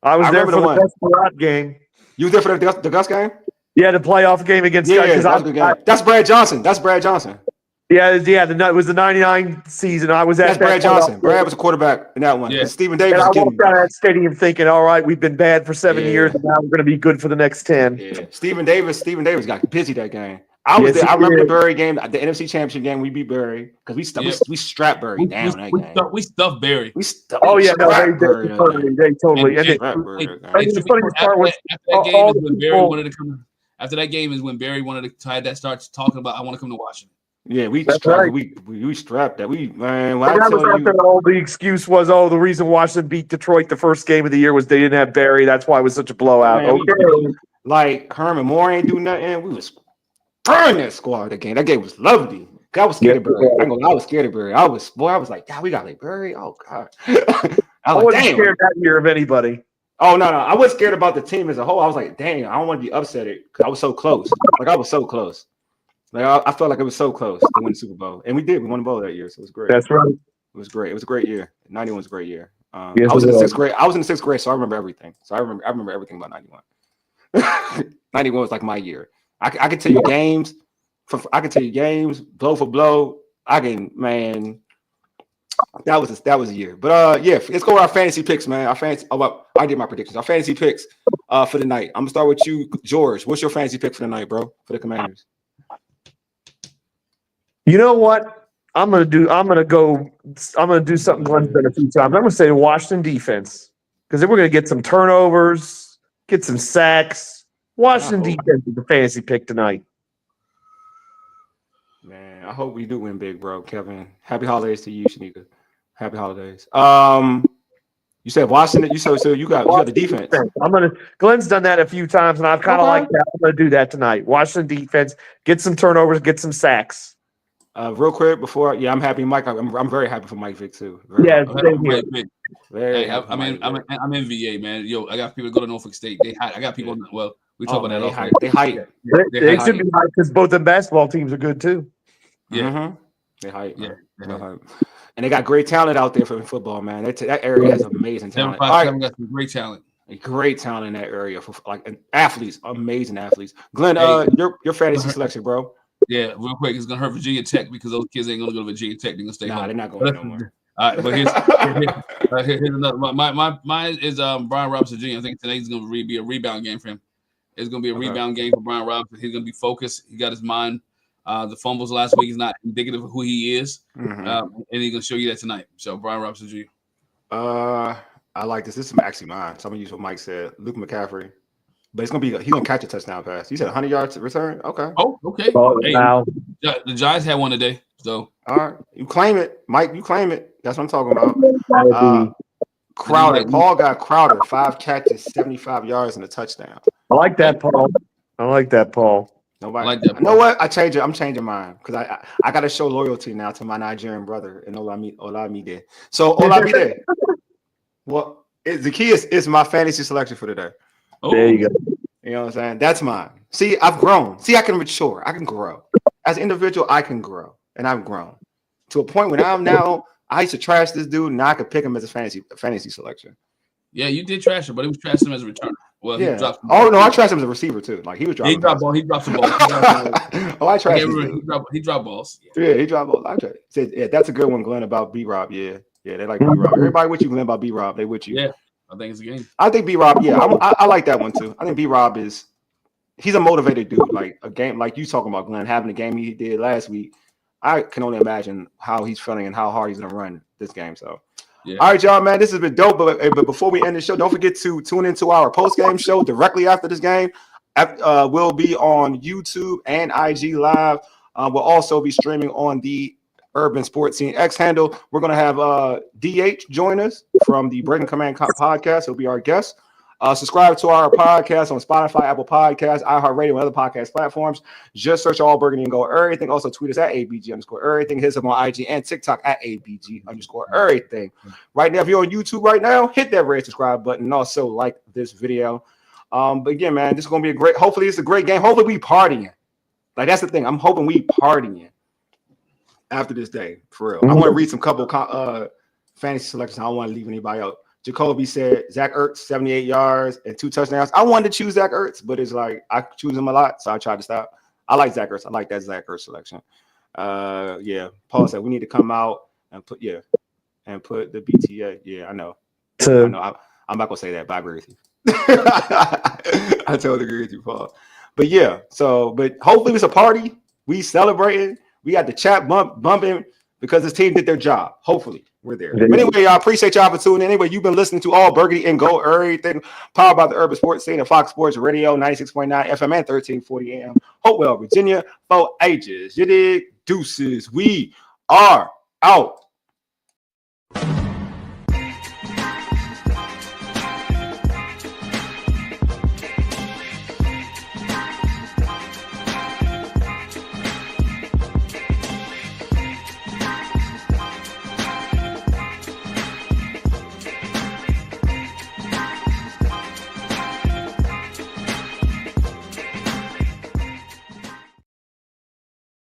Speaker 3: I was there for the Gus Barat game.
Speaker 1: You were there for the Gus game?
Speaker 3: Yeah, the playoff game against Gus.
Speaker 1: Yeah, that was a good game. That's Brad Johnson. Yeah,
Speaker 3: it was the 99 season. I was at
Speaker 1: That's Brad Johnson. Brad was a quarterback in that one.
Speaker 3: Yeah.
Speaker 1: Stephen Davis.
Speaker 3: And I walked out of that stadium thinking, all right, we've been bad for 7 years, and now we're going to be good for the next 10.
Speaker 1: Yeah. Stephen Davis got busy that game. I was there. I remember the Barry game, the NFC Championship game. We beat Barry because we strapped Barry down that game.
Speaker 2: We stuffed Barry.
Speaker 3: They totally. The funniest part was
Speaker 2: after that game is when Barry wanted to that starts talking about I want to come to Washington.
Speaker 1: Yeah, we strapped that.
Speaker 3: The excuse was, the reason Washington beat Detroit the first game of the year was they didn't have Barry. That's why it was such a blowout.
Speaker 1: Like Herman Moore ain't do nothing. We was burning that squad that game. That game was lovely. I was scared of Barry. I was scared of Barry. I was like, God, we got like Barry. Oh God.
Speaker 3: I wasn't scared that year of anybody.
Speaker 1: Oh no, I wasn't scared about the team as a whole. I was like, dang, I don't want to be upset because I was so close. Like I was so close. Like I felt like it was so close to win the Super Bowl, and we did. We won the bowl that year, so it was great.
Speaker 3: That's right.
Speaker 1: It was great. It was a great year. 91 was a great year. I was in the 6th grade. I was in the 6th grade, so I remember everything. So I remember everything about 91. 91 was like my year. I could tell you games. I can tell you games blow for blow. Man. That was a year. But let's go with our fantasy picks, man. I did my predictions. Our fantasy picks for the night. I'm gonna start with you, George. What's your fantasy pick for the night, bro? For the Commanders.
Speaker 3: You know what? I'm gonna do something Glenn's done a few times. I'm gonna say Washington defense. Because then we're gonna get some turnovers, get some sacks. Washington defense is the fantasy pick tonight.
Speaker 1: Man, I hope we do win big, bro. Kevin. Happy holidays to you, Shanika. Happy holidays. You said Washington. You got the defense.
Speaker 3: Glenn's done that a few times, and I've kind of liked that. I'm gonna do that tonight. Washington defense, get some turnovers, get some sacks.
Speaker 1: Real quick before, I'm happy, Mike. I'm very happy for Mike Vick too.
Speaker 2: I'm in VA, man. Yo, I got people go to Norfolk State. I got people. Well, we talk about that.
Speaker 1: They hype.
Speaker 3: They should be hyped because both the basketball teams are good too.
Speaker 2: Yeah,
Speaker 1: they hype. Yeah, and they got great talent out there for football, man. That area has amazing talent.
Speaker 2: Got some great talent.
Speaker 1: Great talent in that area for athletes, amazing athletes. Glenn, your fantasy selection, bro.
Speaker 2: Yeah, real quick, it's gonna hurt Virginia Tech because those kids ain't gonna go to Virginia Tech. They're gonna stay home.
Speaker 1: They're not going no more.
Speaker 2: All right, but here's another. Mine is Brian Robinson Jr. I think today's gonna be a rebound game for him. It's gonna be a rebound game for Brian Robinson. He's gonna be focused. He got his mind. The fumbles last week is not indicative of who he is, and he's gonna show you that tonight. So Brian Robinson Jr.
Speaker 1: I like this. This is actually mine. So I'm gonna use what Mike said. Luke McCaffrey. But he's gonna catch a touchdown pass. You said 100 yards return. Okay.
Speaker 2: Oh, okay. The Giants had one today. So
Speaker 1: all right, you claim it, Mike. You claim it. That's what I'm talking about. Crowder. Paul got Crowder 5 catches, 75 yards, and a touchdown.
Speaker 3: I like that, Paul.
Speaker 1: Nobody.
Speaker 2: Like that,
Speaker 1: you know what? I'm changing mine because I got to show loyalty now to my Nigerian brother and Olamide. So Olamide. Well, Zacchaeus is my fantasy selection for today.
Speaker 3: There you go.
Speaker 1: You know what I'm saying? That's mine. See, I've grown. See, I can mature. I can grow. As an individual, I can grow. And I've grown. To a point when I used to trash this dude, and now I could pick him as a fantasy selection.
Speaker 2: Yeah, you did trash him, but he was trashing him as a returner. Well,
Speaker 1: yeah. I trashed him as a receiver too. Like he was dropping.
Speaker 2: He dropped the ball.
Speaker 1: I trashed him.
Speaker 2: He dropped balls.
Speaker 1: Yeah, he dropped balls. I said, yeah, that's a good one, Glenn, about B-Rob. Yeah, they like B-Rob. Everybody with you, Glenn, about B-Rob. They with you.
Speaker 2: Yeah. I think it's a game.
Speaker 1: I think B-Rob, I like that one too. I think B-Rob he's a motivated dude. Like a game, like you talking about, Glenn, having the game he did last week. I can only imagine how he's feeling and how hard he's gonna run this game. So, all right, y'all, man, this has been dope. But before we end the show, don't forget to tune into our post-game show directly after this game. We'll be on YouTube and IG Live. We'll also be streaming on the Urban Sports Scene X handle. We're going to have DH join us from the Breaking Command podcast. He'll be our guest. Subscribe to our podcast on Spotify, Apple Podcasts, iHeartRadio, and other podcast platforms. Just search All Burgundy and Gold Errything. Also tweet us at ABG_Errything. Hit us up on IG and TikTok at ABG_Errything. Right now, if you're on YouTube right now, hit that red subscribe button and also like this video. But again, man, this is going to be a great, hopefully it's a great game. Hopefully we partying. Like, that's the thing. I'm hoping we partying after this day, for real. I want to read some couple fantasy selections. I don't want to leave anybody out. Jacoby said Zach Ertz, 78 yards and 2 touchdowns. I wanted to choose Zach Ertz, but it's like I choose him a lot, so I tried to stop. I like Zach Ertz. I like that Zach Ertz selection. Yeah. Paul said we need to come out and put the BTA. Yeah, I know. I know. I'm not gonna say that, but I agree with you. I totally agree with you, Paul. But yeah, but hopefully it's a party. We celebrating. We got the chat bumping because this team did their job. Hopefully we're there. But anyway, y'all, appreciate y'all for tuning in. Anyway, you've been listening to All Burgundy and Gold Errything, powered by the Urban Sports Scene and Fox Sports Radio, 96.9 FM and 1340 AM. Hopewell, Virginia, for ages. You dig? Deuces. We are out.